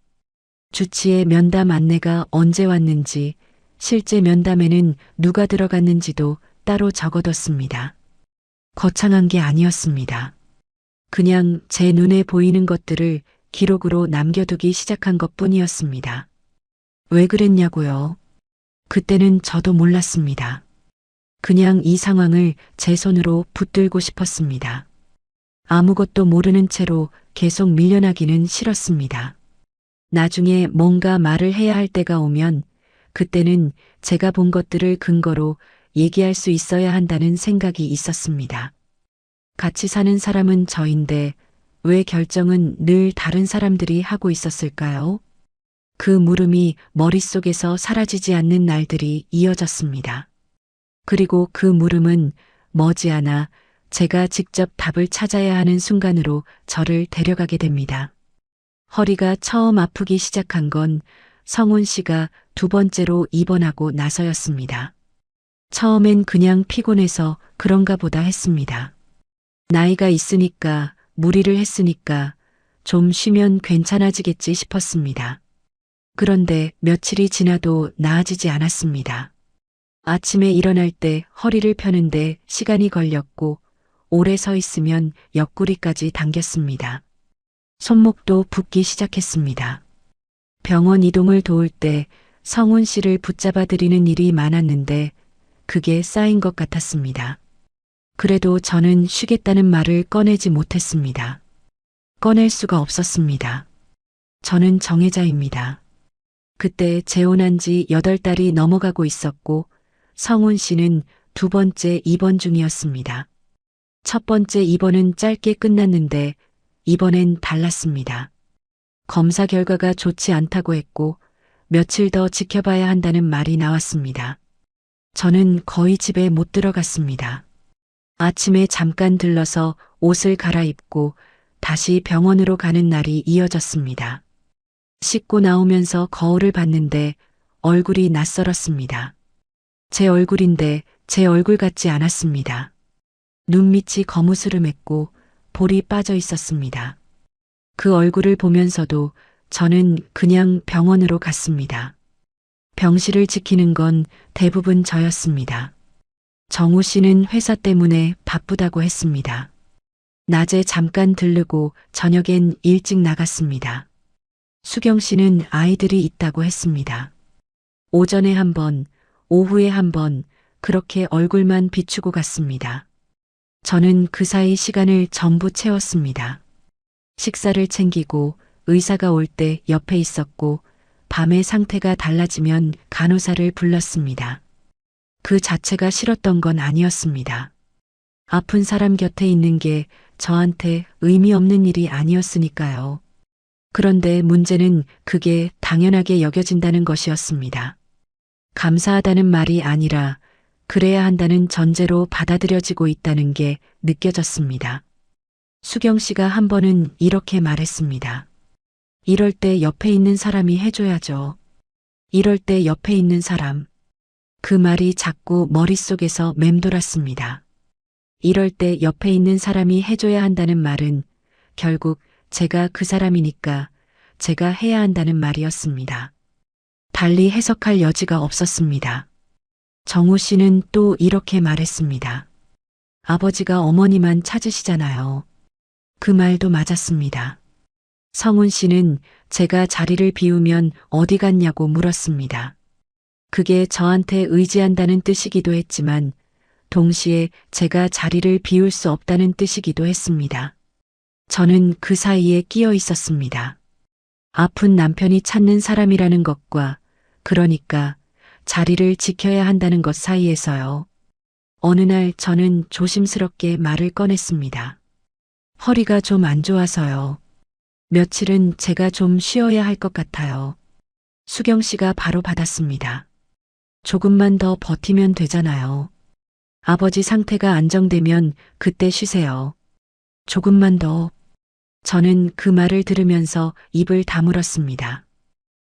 Speaker 2: 주치의 면담 안내가 언제 왔는지, 실제 면담에는 누가 들어갔는지도 따로 적어뒀습니다. 거창한 게 아니었습니다. 그냥 제 눈에 보이는 것들을 기록으로 남겨두기 시작한 것뿐이었습니다. 왜 그랬냐고요? 그때는 저도 몰랐습니다. 그냥 이 상황을 제 손으로 붙들고 싶었습니다. 아무것도 모르는 채로 계속 밀려나기는 싫었습니다. 나중에 뭔가 말을 해야 할 때가 오면 그때는 제가 본 것들을 근거로 얘기할 수 있어야 한다는 생각이 있었습니다. 같이 사는 사람은 저인데 왜 결정은 늘 다른 사람들이 하고 있었을까요? 그 물음이 머릿속에서 사라지지 않는 날들이 이어졌습니다. 그리고 그 물음은 머지않아 제가 직접 답을 찾아야 하는 순간으로 저를 데려가게 됩니다. 허리가 처음 아프기 시작한 건 성훈 씨가 두 번째로 입원하고 나서였습니다. 처음엔 그냥 피곤해서 그런가 보다 했습니다. 나이가 있으니까, 무리를 했으니까 좀 쉬면 괜찮아지겠지 싶었습니다. 그런데 며칠이 지나도 나아지지 않았습니다. 아침에 일어날 때 허리를 펴는데 시간이 걸렸고 오래 서 있으면 옆구리까지 당겼습니다. 손목도 붓기 시작했습니다. 병원 이동을 도울 때 성훈 씨를 붙잡아 드리는 일이 많았는데 그게 쌓인 것 같았습니다. 그래도 저는 쉬겠다는 말을 꺼내지 못했습니다. 꺼낼 수가 없었습니다. 저는 정혜자입니다. 그때 재혼한 지 8달이 넘어가고 있었고 성훈 씨는 두 번째 입원 중이었습니다. 첫 번째 입원은 짧게 끝났는데 이번엔 달랐습니다. 검사 결과가 좋지 않다고 했고 며칠 더 지켜봐야 한다는 말이 나왔습니다. 저는 거의 집에 못 들어갔습니다. 아침에 잠깐 들러서 옷을 갈아입고 다시 병원으로 가는 날이 이어졌습니다. 씻고 나오면서 거울을 봤는데 얼굴이 낯설었습니다. 제 얼굴인데 제 얼굴 같지 않았습니다. 눈밑이 거무스름했고 볼이 빠져 있었습니다. 그 얼굴을 보면서도 저는 그냥 병원으로 갔습니다. 병실을 지키는 건 대부분 저였습니다. 정우 씨는 회사 때문에 바쁘다고 했습니다. 낮에 잠깐 들르고 저녁엔 일찍 나갔습니다. 수경 씨는 아이들이 있다고 했습니다. 오전에 한 번, 오후에 한 번, 그렇게 얼굴만 비추고 갔습니다. 저는 그 사이 시간을 전부 채웠습니다. 식사를 챙기고 의사가 올 때 옆에 있었고 밤에 상태가 달라지면 간호사를 불렀습니다. 그 자체가 싫었던 건 아니었습니다. 아픈 사람 곁에 있는 게 저한테 의미 없는 일이 아니었으니까요. 그런데 문제는 그게 당연하게 여겨진다는 것이었습니다. 감사하다는 말이 아니라 그래야 한다는 전제로 받아들여지고 있다는 게 느껴졌습니다. 수경 씨가 한 번은 이렇게 말했습니다. 이럴 때 옆에 있는 사람이 해줘야죠. 이럴 때 옆에 있는 사람. 그 말이 자꾸 머릿속에서 맴돌았습니다. 이럴 때 옆에 있는 사람이 해줘야 한다는 말은 결국 제가 그 사람이니까 제가 해야 한다는 말이었습니다. 달리 해석할 여지가 없었습니다. 정우 씨는 또 이렇게 말했습니다. 아버지가 어머니만 찾으시잖아요. 그 말도 맞았습니다. 성훈 씨는 제가 자리를 비우면 어디 갔냐고 물었습니다. 그게 저한테 의지한다는 뜻이기도 했지만 동시에 제가 자리를 비울 수 없다는 뜻이기도 했습니다. 저는 그 사이에 끼어 있었습니다. 아픈 남편이 찾는 사람이라는 것과 그러니까 자리를 지켜야 한다는 것 사이에서요. 어느 날 저는 조심스럽게 말을 꺼냈습니다. 허리가 좀 안 좋아서요. 며칠은 제가 좀 쉬어야 할 것 같아요. 수경 씨가 바로 받았습니다. 조금만 더 버티면 되잖아요. 아버지 상태가 안정되면 그때 쉬세요. 조금만 더. 저는 그 말을 들으면서 입을 다물었습니다.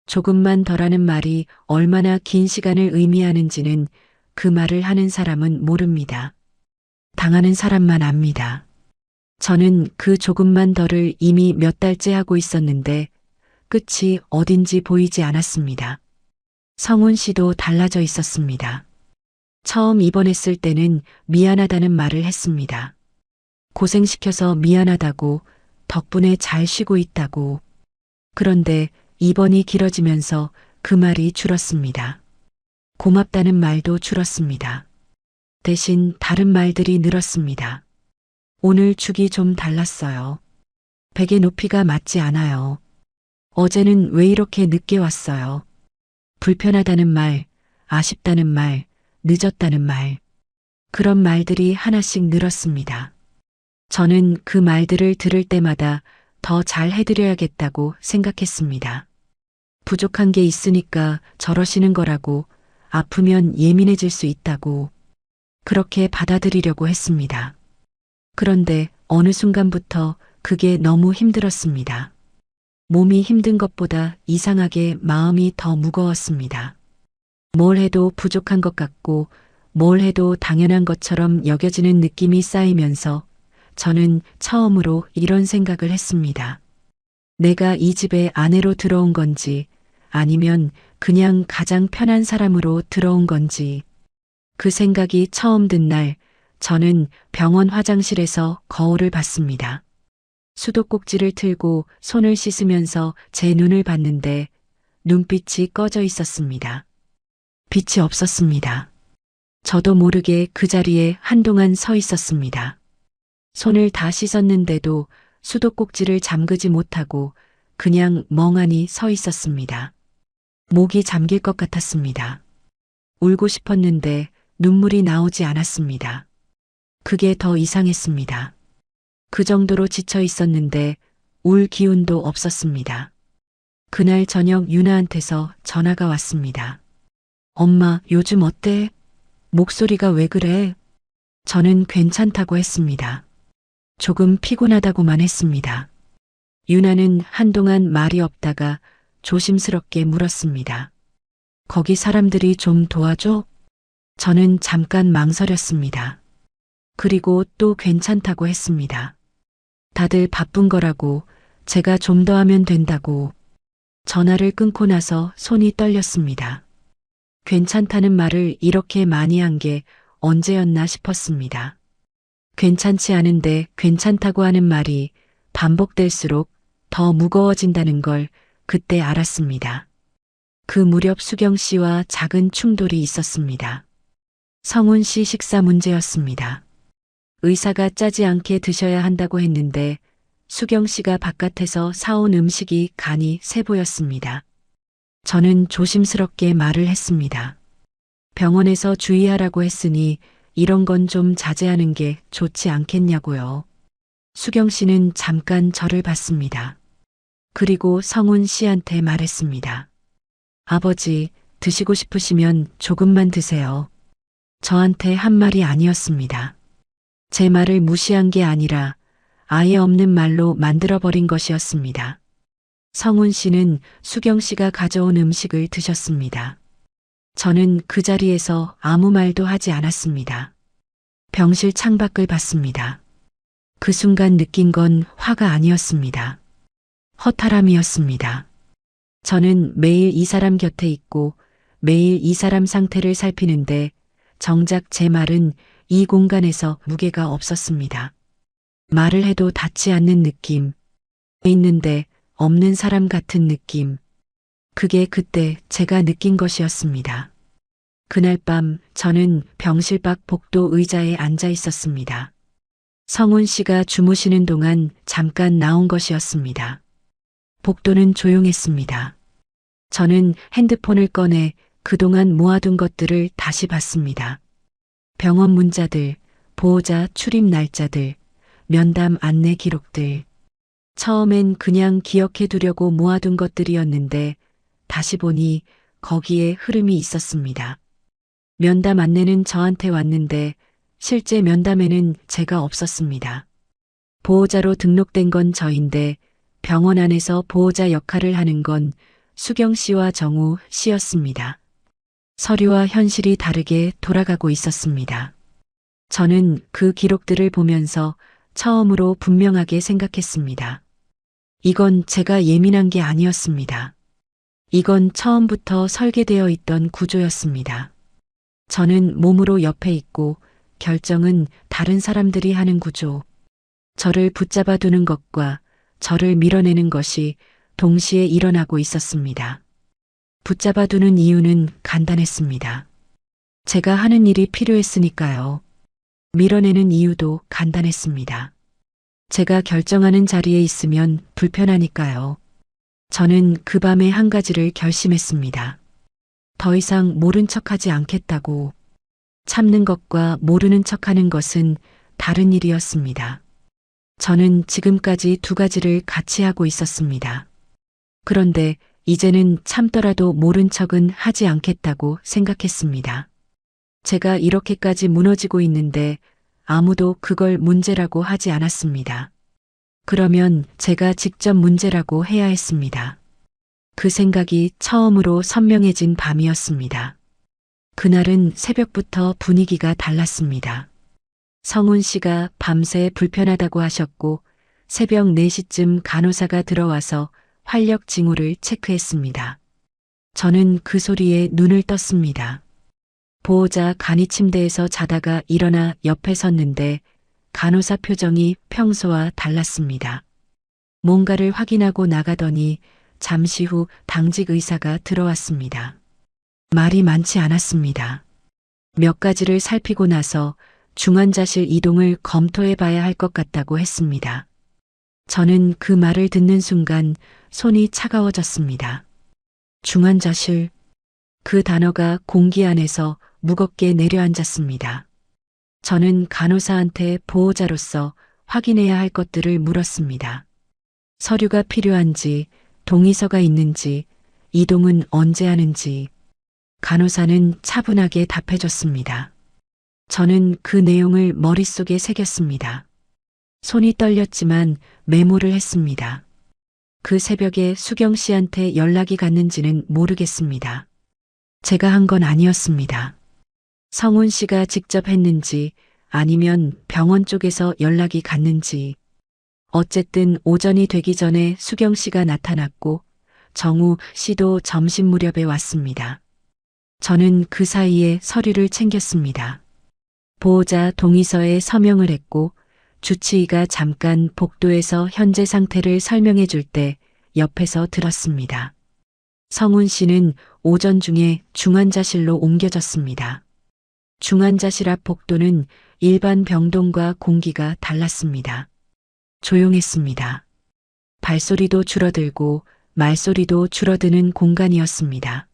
Speaker 2: 조금만 더라는 말이 얼마나 긴 시간을 의미하는지는 그 말을 하는 사람은 모릅니다. 당하는 사람만 압니다. 저는 그 조금만 더를 이미 몇 달째 하고 있었는데 끝이 어딘지 보이지 않았습니다. 성훈 씨도 달라져 있었습니다. 처음 입원했을 때는 미안하다는 말을 했습니다. 고생시켜서 미안하다고, 덕분에 잘 쉬고 있다고. 그런데 입원이 길어지면서 그 말이 줄었습니다. 고맙다는 말도 줄었습니다. 대신 다른 말들이 늘었습니다. 오늘 죽이 좀 달랐어요. 베개 높이가 맞지 않아요. 어제는 왜 이렇게 늦게 왔어요. 불편하다는 말, 아쉽다는 말, 늦었다는 말. 그런 말들이 하나씩 늘었습니다. 저는 그 말들을 들을 때마다 더 잘 해드려야겠다고 생각했습니다. 부족한 게 있으니까 저러시는 거라고, 아프면 예민해질 수 있다고, 그렇게 받아들이려고 했습니다. 그런데 어느 순간부터 그게 너무 힘들었습니다. 몸이 힘든 것보다 이상하게 마음이 더 무거웠습니다. 뭘 해도 부족한 것 같고, 뭘 해도 당연한 것처럼 여겨지는 느낌이 쌓이면서 저는 처음으로 이런 생각을 했습니다. 내가 이 집에 아내로 들어온 건지, 아니면 그냥 가장 편한 사람으로 들어온 건지. 그 생각이 처음 든 날, 저는 병원 화장실에서 거울을 봤습니다. 수도꼭지를 틀고 손을 씻으면서 제 눈을 봤는데 눈빛이 꺼져 있었습니다. 빛이 없었습니다. 저도 모르게 그 자리에 한동안 서 있었습니다. 손을 다 씻었는데도 수도꼭지를 잠그지 못하고 그냥 멍하니 서 있었습니다. 목이 잠길 것 같았습니다. 울고 싶었는데 눈물이 나오지 않았습니다. 그게 더 이상했습니다. 그 정도로 지쳐 있었는데 울 기운도 없었습니다. 그날 저녁 유나한테서 전화가 왔습니다. 엄마, 요즘 어때? 목소리가 왜 그래? 저는 괜찮다고 했습니다. 조금 피곤하다고만 했습니다. 유나는 한동안 말이 없다가 조심스럽게 물었습니다. 거기 사람들이 좀 도와줘? 저는 잠깐 망설였습니다. 그리고 또 괜찮다고 했습니다. 다들 바쁜 거라고, 제가 좀 더 하면 된다고. 전화를 끊고 나서 손이 떨렸습니다. 괜찮다는 말을 이렇게 많이 한 게 언제였나 싶었습니다. 괜찮지 않은데 괜찮다고 하는 말이 반복될수록 더 무거워진다는 걸 그때 알았습니다. 그 무렵 수경 씨와 작은 충돌이 있었습니다. 성훈 씨 식사 문제였습니다. 의사가 짜지 않게 드셔야 한다고 했는데 수경 씨가 바깥에서 사온 음식이 간이 세 보였습니다. 저는 조심스럽게 말을 했습니다. 병원에서 주의하라고 했으니 이런 건 좀 자제하는 게 좋지 않겠냐고요. 수경 씨는 잠깐 저를 봤습니다. 그리고 성훈 씨한테 말했습니다. 아버지, 드시고 싶으시면 조금만 드세요. 저한테 한 말이 아니었습니다. 제 말을 무시한 게 아니라 아예 없는 말로 만들어버린 것이었습니다. 성훈 씨는 수경 씨가 가져온 음식을 드셨습니다. 저는 그 자리에서 아무 말도 하지 않았습니다. 병실 창밖을 봤습니다. 그 순간 느낀 건 화가 아니었습니다. 허탈함이었습니다. 저는 매일 이 사람 곁에 있고 매일 이 사람 상태를 살피는데 정작 제 말은 이 공간에서 무게가 없었습니다. 말을 해도 닿지 않는 느낌, 있는데 없는 사람 같은 느낌. 그게 그때 제가 느낀 것이었습니다. 그날 밤 저는 병실 밖 복도 의자에 앉아 있었습니다. 성훈 씨가 주무시는 동안 잠깐 나온 것이었습니다. 복도는 조용했습니다. 저는 핸드폰을 꺼내 그동안 모아둔 것들을 다시 봤습니다. 병원 문자들, 보호자 출입 날짜들, 면담 안내 기록들. 처음엔 그냥 기억해 두려고 모아둔 것들이었는데 다시 보니 거기에 흐름이 있었습니다. 면담 안내는 저한테 왔는데 실제 면담에는 제가 없었습니다. 보호자로 등록된 건 저인데 병원 안에서 보호자 역할을 하는 건 수경 씨와 정우 씨였습니다. 서류와 현실이 다르게 돌아가고 있었습니다. 저는 그 기록들을 보면서 처음으로 분명하게 생각했습니다. 이건 제가 예민한 게 아니었습니다. 이건 처음부터 설계되어 있던 구조였습니다. 저는 몸으로 옆에 있고 결정은 다른 사람들이 하는 구조. 저를 붙잡아 두는 것과 저를 밀어내는 것이 동시에 일어나고 있었습니다. 붙잡아 두는 이유는 간단했습니다. 제가 하는 일이 필요했으니까요. 밀어내는 이유도 간단했습니다. 제가 결정하는 자리에 있으면 불편하니까요. 저는 그 밤에 한 가지를 결심했습니다. 더 이상 모른 척하지 않겠다고. 참는 것과 모르는 척하는 것은 다른 일이었습니다. 저는 지금까지 두 가지를 같이 하고 있었습니다. 그런데 이제는 참더라도 모른 척은 하지 않겠다고 생각했습니다. 제가 이렇게까지 무너지고 있는데 아무도 그걸 문제라고 하지 않았습니다. 그러면 제가 직접 문제라고 해야 했습니다. 그 생각이 처음으로 선명해진 밤이었습니다. 그날은 새벽부터 분위기가 달랐습니다. 성훈 씨가 밤새 불편하다고 하셨고 새벽 4시쯤 간호사가 들어와서 활력 징후를 체크했습니다. 저는 그 소리에 눈을 떴습니다. 보호자 간이 침대에서 자다가 일어나 옆에 섰는데 간호사 표정이 평소와 달랐습니다. 뭔가를 확인하고 나가더니 잠시 후 당직 의사가 들어왔습니다. 말이 많지 않았습니다. 몇 가지를 살피고 나서 중환자실 이동을 검토해 봐야 할 것 같다고 했습니다. 저는 그 말을 듣는 순간 손이 차가워졌습니다. 중환자실. 그 단어가 공기 안에서 무겁게 내려앉았습니다. 저는 간호사한테 보호자로서 확인해야 할 것들을 물었습니다. 서류가 필요한지, 동의서가 있는지, 이동은 언제 하는지. 간호사는 차분하게 답해줬습니다. 저는 그 내용을 머릿속에 새겼습니다. 손이 떨렸지만 메모를 했습니다. 그 새벽에 수경 씨한테 연락이 갔는지는 모르겠습니다. 제가 한 건 아니었습니다. 성훈 씨가 직접 했는지 아니면 병원 쪽에서 연락이 갔는지. 어쨌든 오전이 되기 전에 수경 씨가 나타났고 정우 씨도 점심 무렵에 왔습니다. 저는 그 사이에 서류를 챙겼습니다. 보호자 동의서에 서명을 했고 주치의가 잠깐 복도에서 현재 상태를 설명해 줄 때 옆에서 들었습니다. 성훈 씨는 오전 중에 중환자실로 옮겨졌습니다. 중환자실 앞 복도는 일반 병동과 공기가 달랐습니다. 조용했습니다. 발소리도 줄어들고 말소리도 줄어드는 공간이었습니다.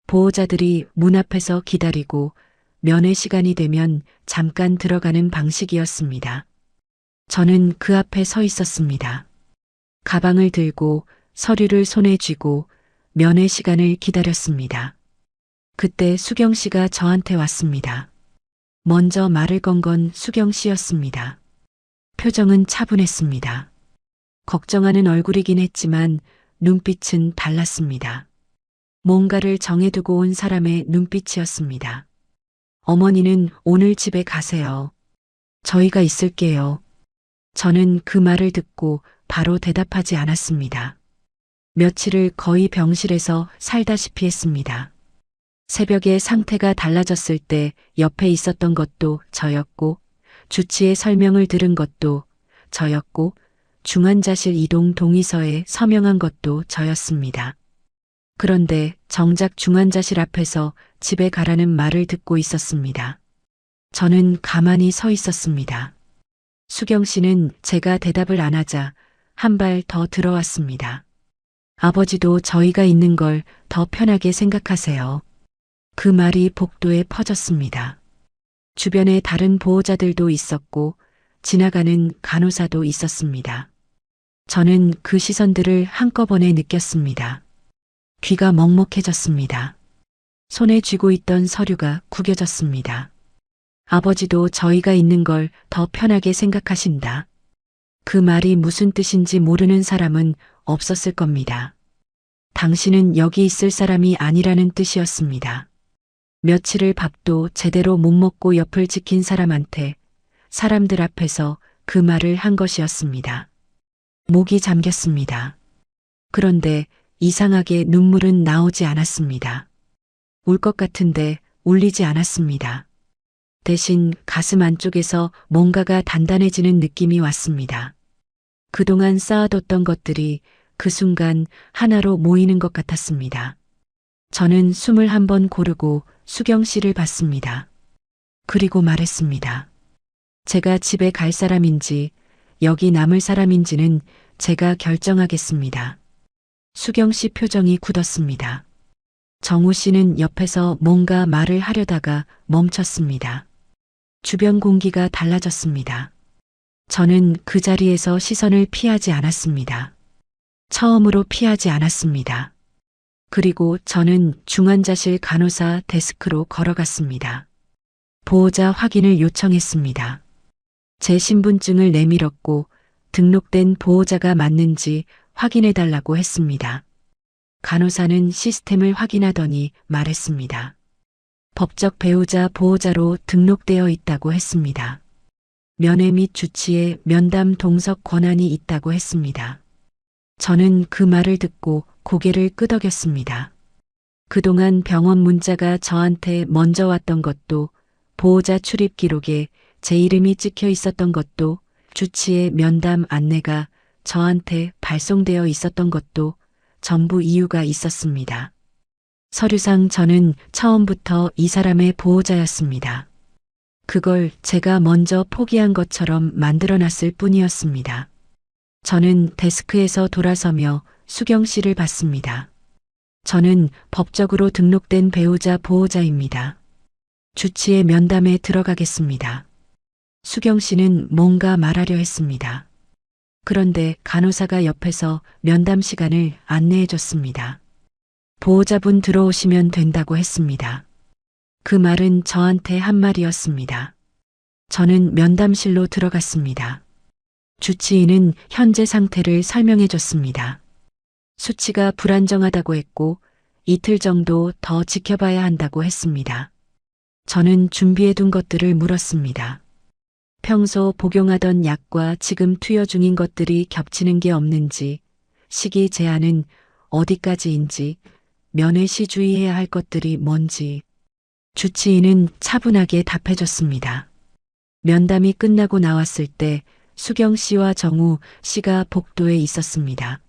Speaker 2: 보호자들이 문 앞에서 기다리고 면회 시간이 되면 잠깐 들어가는 방식이었습니다. 저는 그 앞에 서 있었습니다. 가방을 들고 서류를 손에 쥐고 면회 시간을 기다렸습니다. 그때 수경 씨가 저한테 왔습니다. 먼저 말을 건 건 수경 씨였습니다. 표정은 차분했습니다. 걱정하는 얼굴이긴 했지만 눈빛은 달랐습니다. 뭔가를 정해두고 온 사람의 눈빛이었습니다. 어머니는 오늘 집에 가세요. 저희가 있을게요. 저는 그 말을 듣고 바로 대답하지 않았습니다. 며칠을 거의 병실에서 살다시피 했습니다. 새벽에 상태가 달라졌을 때 옆에 있었던 것도 저였고 주치의 설명을 들은 것도 저였고 중환자실 이동 동의서에 서명한 것도 저였습니다. 그런데 정작 중환자실 앞에서 집에 가라는 말을 듣고 있었습니다. 저는 가만히 서 있었습니다. 수경 씨는 제가 대답을 안 하자 한 발 더 들어왔습니다. 아버지도 저희가 있는 걸 더 편하게 생각하세요. 그 말이 복도에 퍼졌습니다. 주변에 다른 보호자들도 있었고 지나가는 간호사도 있었습니다. 저는 그 시선들을 한꺼번에 느꼈습니다. 귀가 먹먹해졌습니다. 손에 쥐고 있던 서류가 구겨졌습니다. 아버지도 저희가 있는 걸 더 편하게 생각하신다. 그 말이 무슨 뜻인지 모르는 사람은 없었을 겁니다. 당신은 여기 있을 사람이 아니라는 뜻이었습니다. 며칠을 밥도 제대로 못 먹고 옆을 지킨 사람한테 사람들 앞에서 그 말을 한 것이었습니다. 목이 잠겼습니다. 그런데 이상하게 눈물은 나오지 않았습니다. 울 것 같은데 울리지 않았습니다. 대신 가슴 안쪽에서 뭔가가 단단해지는 느낌이 왔습니다. 그동안 쌓아뒀던 것들이 그 순간 하나로 모이는 것 같았습니다. 저는 숨을 한번 고르고 수경 씨를 봤습니다. 그리고 말했습니다. 제가 집에 갈 사람인지 여기 남을 사람인지는 제가 결정하겠습니다. 수경 씨 표정이 굳었습니다. 정우 씨는 옆에서 뭔가 말을 하려다가 멈췄습니다. 주변 공기가 달라졌습니다. 저는 그 자리에서 시선을 피하지 않았습니다. 처음으로 피하지 않았습니다. 그리고 저는 중환자실 간호사 데스크로 걸어갔습니다. 보호자 확인을 요청했습니다. 제 신분증을 내밀었고 등록된 보호자가 맞는지 확인해달라고 했습니다. 간호사는 시스템을 확인하더니 말했습니다. 법적 배우자 보호자로 등록되어 있다고 했습니다. 면회 및 주치의 면담 동석 권한이 있다고 했습니다. 저는 그 말을 듣고 고개를 끄덕였습니다. 그동안 병원 문자가 저한테 먼저 왔던 것도, 보호자 출입 기록에 제 이름이 찍혀 있었던 것도, 주치의 면담 안내가 저한테 발송되어 있었던 것도 전부 이유가 있었습니다. 서류상 저는 처음부터 이 사람의 보호자였습니다. 그걸 제가 먼저 포기한 것처럼 만들어놨을 뿐이었습니다. 저는 데스크에서 돌아서며 수경 씨를 봤습니다. 저는 법적으로 등록된 배우자 보호자입니다. 주치의 면담에 들어가겠습니다. 수경 씨는 뭔가 말하려 했습니다. 그런데 간호사가 옆에서 면담 시간을 안내해 줬습니다. 보호자분 들어오시면 된다고 했습니다. 그 말은 저한테 한 말이었습니다. 저는 면담실로 들어갔습니다. 주치의는 현재 상태를 설명해 줬습니다. 수치가 불안정하다고 했고 이틀 정도 더 지켜봐야 한다고 했습니다. 저는 준비해 둔 것들을 물었습니다. 평소 복용하던 약과 지금 투여 중인 것들이 겹치는 게 없는지, 시기 제한은 어디까지인지, 면회 시 주의해야 할 것들이 뭔지. 주치의는 차분하게 답해줬습니다. 면담이 끝나고 나왔을 때 수경 씨와 정우 씨가 복도에 있었습니다.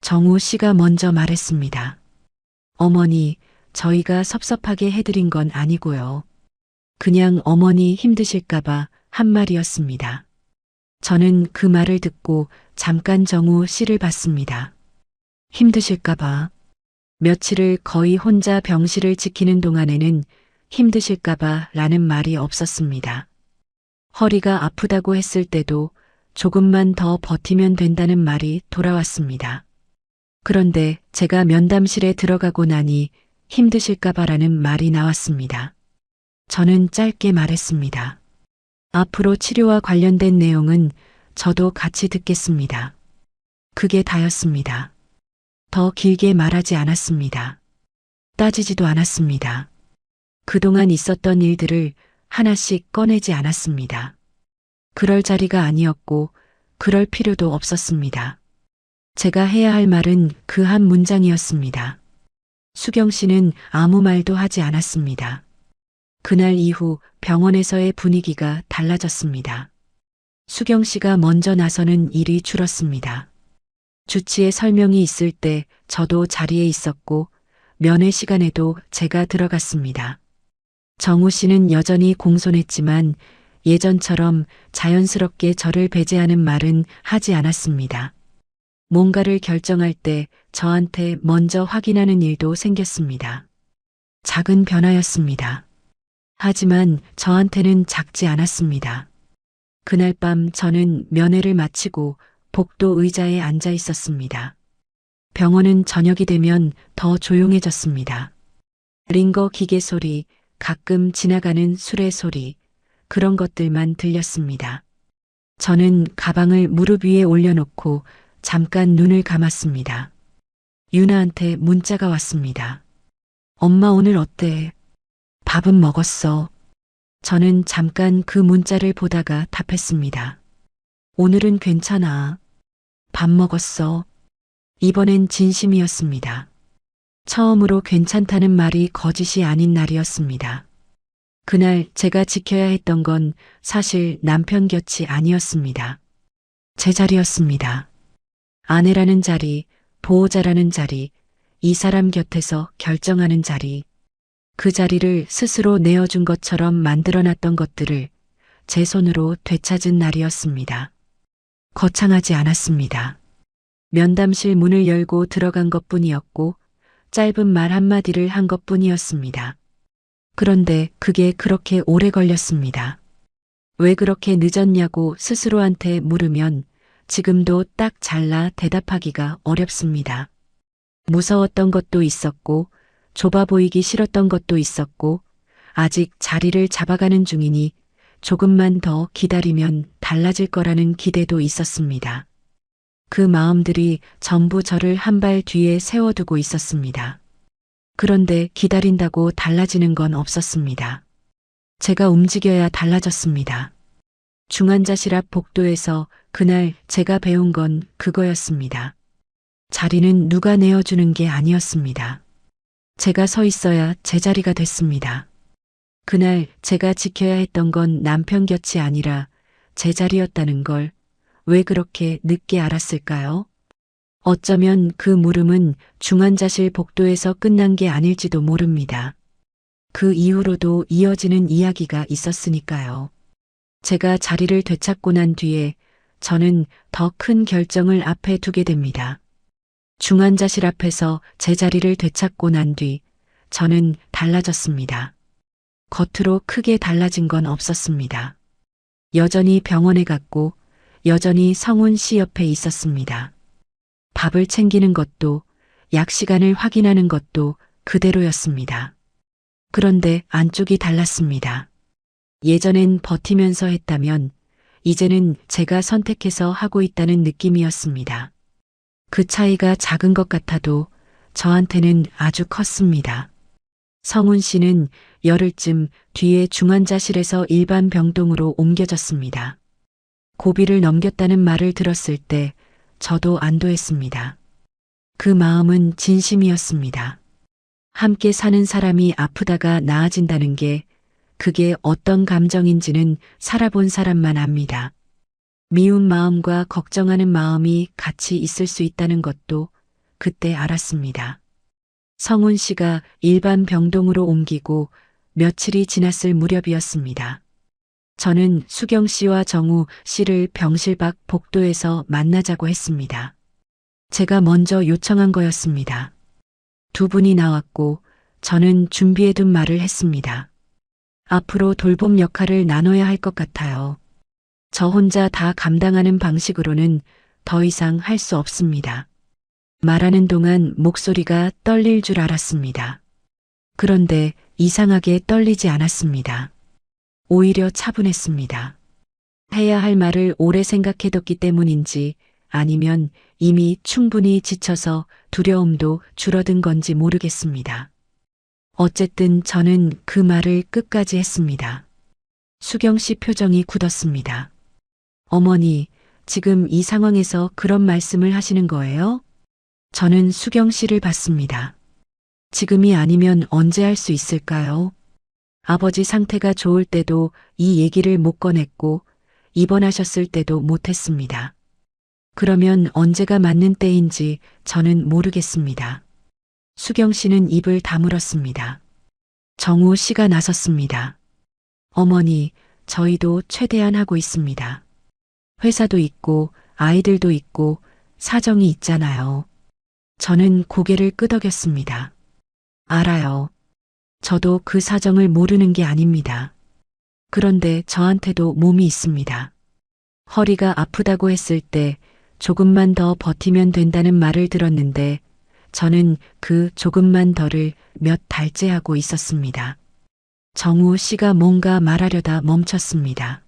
Speaker 2: 정우 씨가 먼저 말했습니다. 어머니, 저희가 섭섭하게 해드린 건 아니고요. 그냥 어머니 힘드실까봐 한 말이었습니다. 저는 그 말을 듣고 잠깐 정우 씨를 봤습니다. 힘드실까봐. 며칠을 거의 혼자 병실을 지키는 동안에는 힘드실까봐 라는 말이 없었습니다. 허리가 아프다고 했을 때도 조금만 더 버티면 된다는 말이 돌아왔습니다. 그런데 제가 면담실에 들어가고 나니 힘드실까봐라는 말이 나왔습니다. 저는 짧게 말했습니다. 앞으로 치료와 관련된 내용은 저도 같이 듣겠습니다. 그게 다였습니다. 더 길게 말하지 않았습니다. 따지지도 않았습니다. 그동안 있었던 일들을 하나씩 꺼내지 않았습니다. 그럴 자리가 아니었고 그럴 필요도 없었습니다. 제가 해야 할 말은 그 한 문장이었습니다. 수경 씨는 아무 말도 하지 않았습니다. 그날 이후 병원에서의 분위기가 달라졌습니다. 수경 씨가 먼저 나서는 일이 줄었습니다. 주치의 설명이 있을 때 저도 자리에 있었고 면회 시간에도 제가 들어갔습니다. 정우 씨는 여전히 공손했지만 예전처럼 자연스럽게 저를 배제하는 말은 하지 않았습니다. 뭔가를 결정할 때 저한테 먼저 확인하는 일도 생겼습니다. 작은 변화였습니다. 하지만 저한테는 작지 않았습니다. 그날 밤 저는 면회를 마치고 복도 의자에 앉아 있었습니다. 병원은 저녁이 되면 더 조용해졌습니다. 링거 기계 소리, 가끔 지나가는 수레 소리, 그런 것들만 들렸습니다. 저는 가방을 무릎 위에 올려놓고 잠깐 눈을 감았습니다. 유나한테 문자가 왔습니다. 엄마 오늘 어때? 밥은 먹었어. 저는 잠깐 그 문자를 보다가 답했습니다. 오늘은 괜찮아. 밥 먹었어. 이번엔 진심이었습니다. 처음으로 괜찮다는 말이 거짓이 아닌 날이었습니다. 그날 제가 지켜야 했던 건 사실 남편 곁이 아니었습니다. 제 자리였습니다. 아내라는 자리, 보호자라는 자리, 이 사람 곁에서 결정하는 자리, 그 자리를 스스로 내어준 것처럼 만들어놨던 것들을 제 손으로 되찾은 날이었습니다. 거창하지 않았습니다. 면담실 문을 열고 들어간 것뿐이었고 짧은 말 한마디를 한 것뿐이었습니다. 그런데 그게 그렇게 오래 걸렸습니다. 왜 그렇게 늦었냐고 스스로한테 물으면 지금도 딱 잘라 대답하기가 어렵습니다. 무서웠던 것도 있었고 좁아 보이기 싫었던 것도 있었고 아직 자리를 잡아가는 중이니 조금만 더 기다리면 달라질 거라는 기대도 있었습니다. 그 마음들이 전부 저를 한 발 뒤에 세워두고 있었습니다. 그런데 기다린다고 달라지는 건 없었습니다. 제가 움직여야 달라졌습니다. 중환자실 앞 복도에서 그날 제가 배운 건 그거였습니다. 자리는 누가 내어주는 게 아니었습니다. 제가 서 있어야 제 자리가 됐습니다. 그날 제가 지켜야 했던 건 남편 곁이 아니라 제 자리였다는 걸 왜 그렇게 늦게 알았을까요? 어쩌면 그 물음은 중환자실 복도에서 끝난 게 아닐지도 모릅니다. 그 이후로도 이어지는 이야기가 있었으니까요. 제가 자리를 되찾고 난 뒤에 저는 더 큰 결정을 앞에 두게 됩니다. 중환자실 앞에서 제 자리를 되찾고 난 뒤 저는 달라졌습니다. 겉으로 크게 달라진 건 없었습니다. 여전히 병원에 갔고 여전히 성훈 씨 옆에 있었습니다. 밥을 챙기는 것도 약 시간을 확인하는 것도 그대로였습니다. 그런데 안쪽이 달랐습니다. 예전엔 버티면서 했다면 이제는 제가 선택해서 하고 있다는 느낌이었습니다. 그 차이가 작은 것 같아도 저한테는 아주 컸습니다. 성훈 씨는 열흘쯤 뒤에 중환자실에서 일반 병동으로 옮겨졌습니다. 고비를 넘겼다는 말을 들었을 때 저도 안도했습니다. 그 마음은 진심이었습니다. 함께 사는 사람이 아프다가 나아진다는 게 그게 어떤 감정인지는 살아본 사람만 압니다. 미운 마음과 걱정하는 마음이 같이 있을 수 있다는 것도 그때 알았습니다. 성훈 씨가 일반 병동으로 옮기고 며칠이 지났을 무렵이었습니다. 저는 수경 씨와 정우 씨를 병실 밖 복도에서 만나자고 했습니다. 제가 먼저 요청한 거였습니다. 두 분이 나왔고 저는 준비해둔 말을 했습니다. 앞으로 돌봄 역할을 나눠야 할 것 같아요. 저 혼자 다 감당하는 방식으로는 더 이상 할 수 없습니다. 말하는 동안 목소리가 떨릴 줄 알았습니다. 그런데 이상하게 떨리지 않았습니다. 오히려 차분했습니다. 해야 할 말을 오래 생각해뒀기 때문인지 아니면 이미 충분히 지쳐서 두려움도 줄어든 건지 모르겠습니다. 어쨌든 저는 그 말을 끝까지 했습니다. 수경 씨 표정이 굳었습니다. 어머니, 지금 이 상황에서 그런 말씀을 하시는 거예요? 저는 수경 씨를 봤습니다. 지금이 아니면 언제 할 수 있을까요? 아버지 상태가 좋을 때도 이 얘기를 못 꺼냈고 입원하셨을 때도 못했습니다. 그러면 언제가 맞는 때인지 저는 모르겠습니다. 수경 씨는 입을 다물었습니다. 정우 씨가 나섰습니다. 어머니, 저희도 최대한 하고 있습니다. 회사도 있고 아이들도 있고 사정이 있잖아요. 저는 고개를 끄덕였습니다. 알아요. 저도 그 사정을 모르는 게 아닙니다. 그런데 저한테도 몸이 있습니다. 허리가 아프다고 했을 때 조금만 더 버티면 된다는 말을 들었는데 저는 그 조금만 더를 몇 달째 하고 있었습니다. 정우 씨가 뭔가 말하려다 멈췄습니다.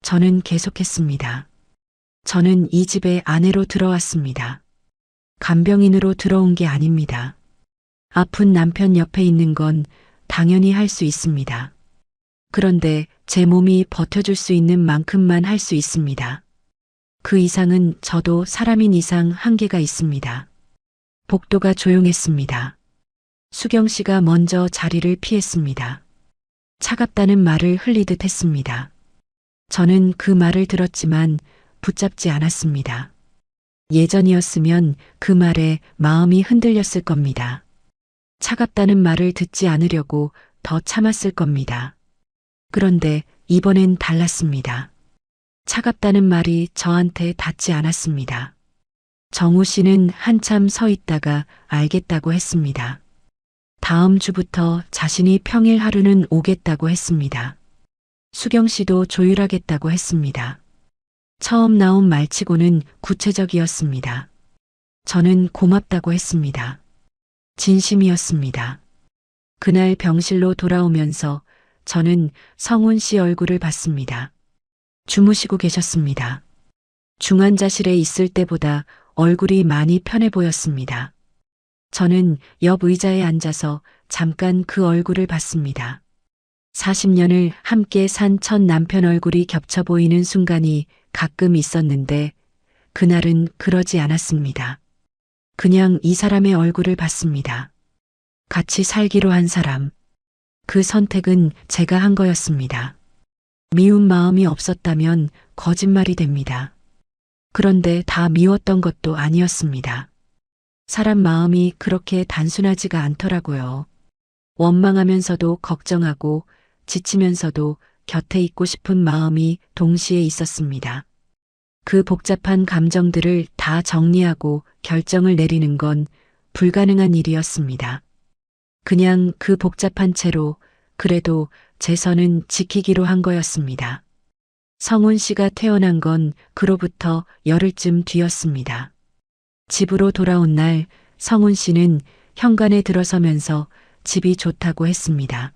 Speaker 2: 저는 계속했습니다. 저는 이 집에 아내로 들어왔습니다. 간병인으로 들어온 게 아닙니다. 아픈 남편 옆에 있는 건 당연히 할 수 있습니다. 그런데 제 몸이 버텨줄 수 있는 만큼만 할 수 있습니다. 그 이상은 저도 사람인 이상 한계가 있습니다. 복도가 조용했습니다. 수경 씨가 먼저 자리를 피했습니다. 차갑다는 말을 흘리듯 했습니다. 저는 그 말을 들었지만 붙잡지 않았습니다. 예전이었으면 그 말에 마음이 흔들렸을 겁니다. 차갑다는 말을 듣지 않으려고 더 참았을 겁니다. 그런데 이번엔 달랐습니다. 차갑다는 말이 저한테 닿지 않았습니다. 정우 씨는 한참 서 있다가 알겠다고 했습니다. 다음 주부터 자신이 평일 하루는 오겠다고 했습니다. 수경 씨도 조율하겠다고 했습니다. 처음 나온 말치고는 구체적이었습니다. 저는 고맙다고 했습니다. 진심이었습니다. 그날 병실로 돌아오면서 저는 성훈 씨 얼굴을 봤습니다. 주무시고 계셨습니다. 중환자실에 있을 때보다 얼굴이 많이 편해 보였습니다. 저는 옆 의자에 앉아서 잠깐 그 얼굴을 봤습니다. 40년을 함께 산 첫 남편 얼굴이 겹쳐 보이는 순간이 가끔 있었는데 그날은 그러지 않았습니다. 그냥 이 사람의 얼굴을 봤습니다. 같이 살기로 한 사람. 그 선택은 제가 한 거였습니다. 미운 마음이 없었다면 거짓말이 됩니다. 그런데 다 미웠던 것도 아니었습니다. 사람 마음이 그렇게 단순하지가 않더라고요. 원망하면서도 걱정하고 지치면서도 곁에 있고 싶은 마음이 동시에 있었습니다. 그 복잡한 감정들을 다 정리하고 결정을 내리는 건 불가능한 일이었습니다. 그냥 그 복잡한 채로 그래도 제 선은 지키기로 한 거였습니다. 성훈 씨가 태어난 건 그로부터 열흘쯤 뒤였습니다. 집으로 돌아온 날 성훈 씨는 현관에 들어서면서 집이 좋다고 했습니다.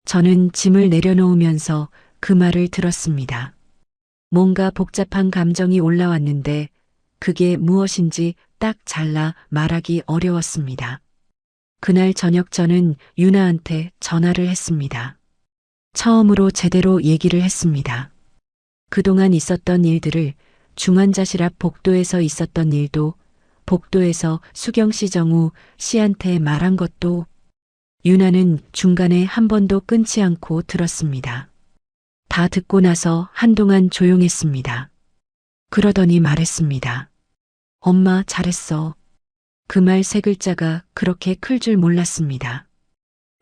Speaker 2: 저는 짐을 내려놓으면서 그 말을 들었습니다. 뭔가 복잡한 감정이 올라왔는데 그게 무엇인지 딱 잘라 말하기 어려웠습니다. 그날 저녁 저는 유나한테 전화를 했습니다. 처음으로 제대로 얘기를 했습니다. 그동안 있었던 일들을 중환자실 앞 복도에서 있었던 일도 복도에서 수경 씨 정우 씨한테 말한 것도 유나는 중간에 한 번도 끊지 않고 들었습니다. 다 듣고 나서 한동안 조용했습니다. 그러더니 말했습니다. 엄마 잘했어. 그 말 세 글자가 그렇게 클 줄 몰랐습니다.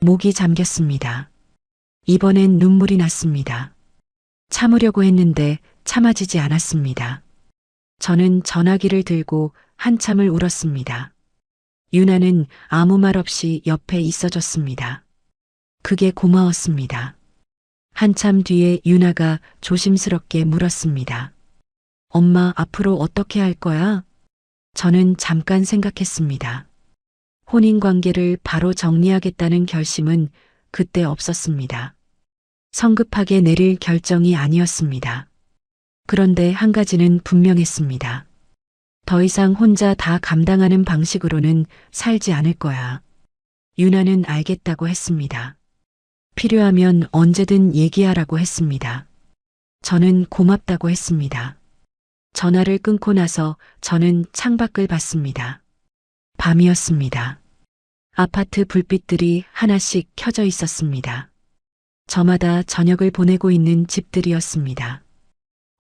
Speaker 2: 목이 잠겼습니다. 이번엔 눈물이 났습니다. 참으려고 했는데 참아지지 않았습니다. 저는 전화기를 들고 한참을 울었습니다. 유나는 아무 말 없이 옆에 있어줬습니다. 그게 고마웠습니다. 한참 뒤에 유나가 조심스럽게 물었습니다. 엄마 앞으로 어떻게 할 거야? 저는 잠깐 생각했습니다. 혼인관계를 바로 정리하겠다는 결심은 그때 없었습니다. 성급하게 내릴 결정이 아니었습니다. 그런데 한 가지는 분명했습니다. 더 이상 혼자 다 감당하는 방식으로는 살지 않을 거야. 유나는 알겠다고 했습니다. 필요하면 언제든 얘기하라고 했습니다. 저는 고맙다고 했습니다. 전화를 끊고 나서 저는 창밖을 봤습니다. 밤이었습니다. 아파트 불빛들이 하나씩 켜져 있었습니다. 저마다 저녁을 보내고 있는 집들이었습니다.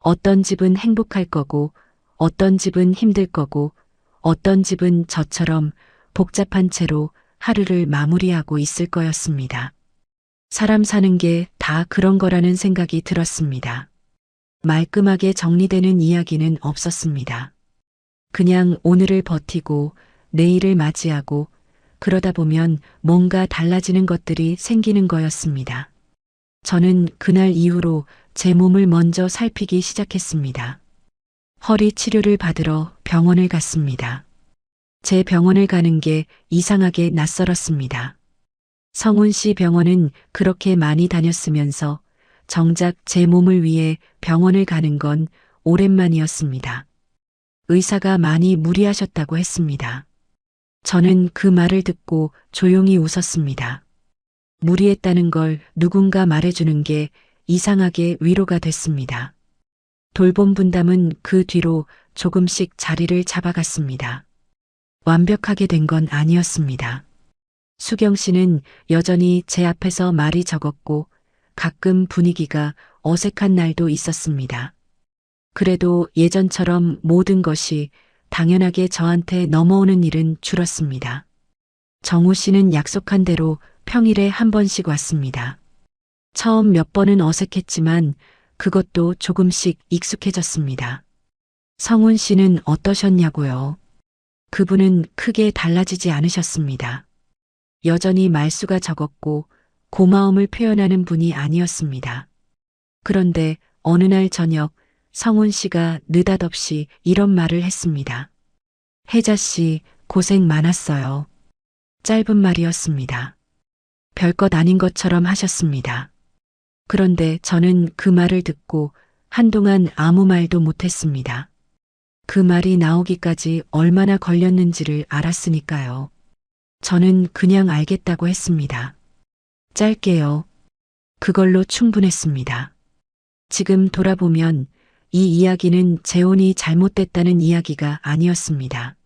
Speaker 2: 어떤 집은 행복할 거고, 어떤 집은 힘들 거고, 어떤 집은 저처럼 복잡한 채로 하루를 마무리하고 있을 거였습니다. 사람 사는 게 다 그런 거라는 생각이 들었습니다. 말끔하게 정리되는 이야기는 없었습니다. 그냥 오늘을 버티고 내일을 맞이하고 그러다 보면 뭔가 달라지는 것들이 생기는 거였습니다. 저는 그날 이후로 제 몸을 먼저 살피기 시작했습니다. 허리 치료를 받으러 병원을 갔습니다. 제 병원을 가는 게 이상하게 낯설었습니다. 성훈 씨 병원은 그렇게 많이 다녔으면서 정작 제 몸을 위해 병원을 가는 건 오랜만이었습니다. 의사가 많이 무리하셨다고 했습니다. 저는 그 말을 듣고 조용히 웃었습니다. 무리했다는 걸 누군가 말해주는 게 이상하게 위로가 됐습니다. 돌봄 분담은 그 뒤로 조금씩 자리를 잡아갔습니다. 완벽하게 된 건 아니었습니다. 수경 씨는 여전히 제 앞에서 말이 적었고 가끔 분위기가 어색한 날도 있었습니다. 그래도 예전처럼 모든 것이 당연하게 저한테 넘어오는 일은 줄었습니다. 정우 씨는 약속한 대로 평일에 한 번씩 왔습니다. 처음 몇 번은 어색했지만 그것도 조금씩 익숙해졌습니다. 성훈 씨는 어떠셨냐고요? 그분은 크게 달라지지 않으셨습니다. 여전히 말수가 적었고 고마움을 표현하는 분이 아니었습니다. 그런데 어느 날 저녁 성훈 씨가 느닷없이 이런 말을 했습니다. 혜자 씨, 고생 많았어요. 짧은 말이었습니다. 별것 아닌 것처럼 하셨습니다. 그런데 저는 그 말을 듣고 한동안 아무 말도 못했습니다. 그 말이 나오기까지 얼마나 걸렸는지를 알았으니까요. 저는 그냥 알겠다고 했습니다. 짧게요. 그걸로 충분했습니다. 지금 돌아보면 이 이야기는 재혼이 잘못됐다는 이야기가 아니었습니다.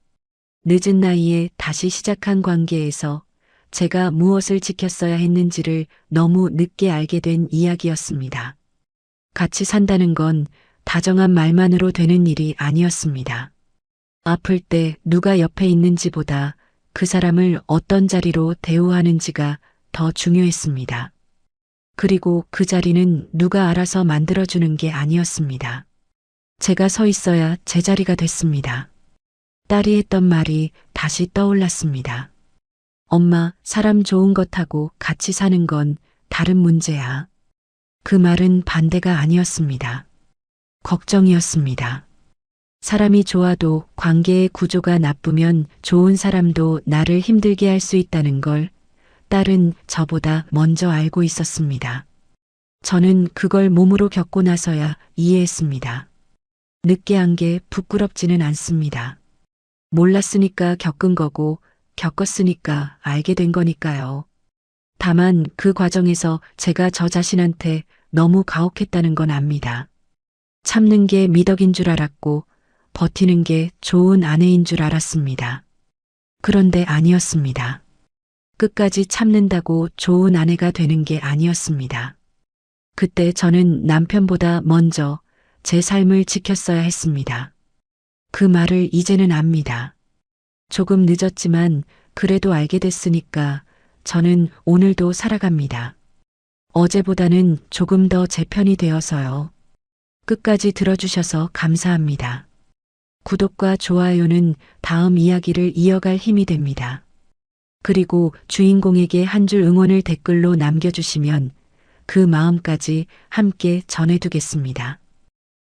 Speaker 2: 늦은 나이에 다시 시작한 관계에서 제가 무엇을 지켰어야 했는지를 너무 늦게 알게 된 이야기였습니다. 같이 산다는 건 다정한 말만으로 되는 일이 아니었습니다. 아플 때 누가 옆에 있는지보다 그 사람을 어떤 자리로 대우하는지가 더 중요했습니다. 그리고 그 자리는 누가 알아서 만들어주는 게 아니었습니다. 제가 서 있어야 제 자리가 됐습니다. 딸이 했던 말이 다시 떠올랐습니다. 엄마, 사람 좋은 것하고 같이 사는 건 다른 문제야. 그 말은 반대가 아니었습니다. 걱정이었습니다. 사람이 좋아도 관계의 구조가 나쁘면 좋은 사람도 나를 힘들게 할 수 있다는 걸 딸은 저보다 먼저 알고 있었습니다. 저는 그걸 몸으로 겪고 나서야 이해했습니다. 늦게 한 게 부끄럽지는 않습니다. 몰랐으니까 겪은 거고 겪었으니까 알게 된 거니까요. 다만 그 과정에서 제가 저 자신한테 너무 가혹했다는 건 압니다. 참는 게 미덕인 줄 알았고 버티는 게 좋은 아내인 줄 알았습니다. 그런데 아니었습니다. 끝까지 참는다고 좋은 아내가 되는 게 아니었습니다. 그때 저는 남편보다 먼저 제 삶을 지켰어야 했습니다. 그 말을 이제는 압니다. 조금 늦었지만 그래도 알게 됐으니까 저는 오늘도 살아갑니다. 어제보다는 조금 더 제 편이 되어서요. 끝까지 들어주셔서 감사합니다. 구독과 좋아요는 다음 이야기를 이어갈 힘이 됩니다. 그리고 주인공에게 한 줄 응원을 댓글로 남겨주시면 그 마음까지 함께 전해두겠습니다.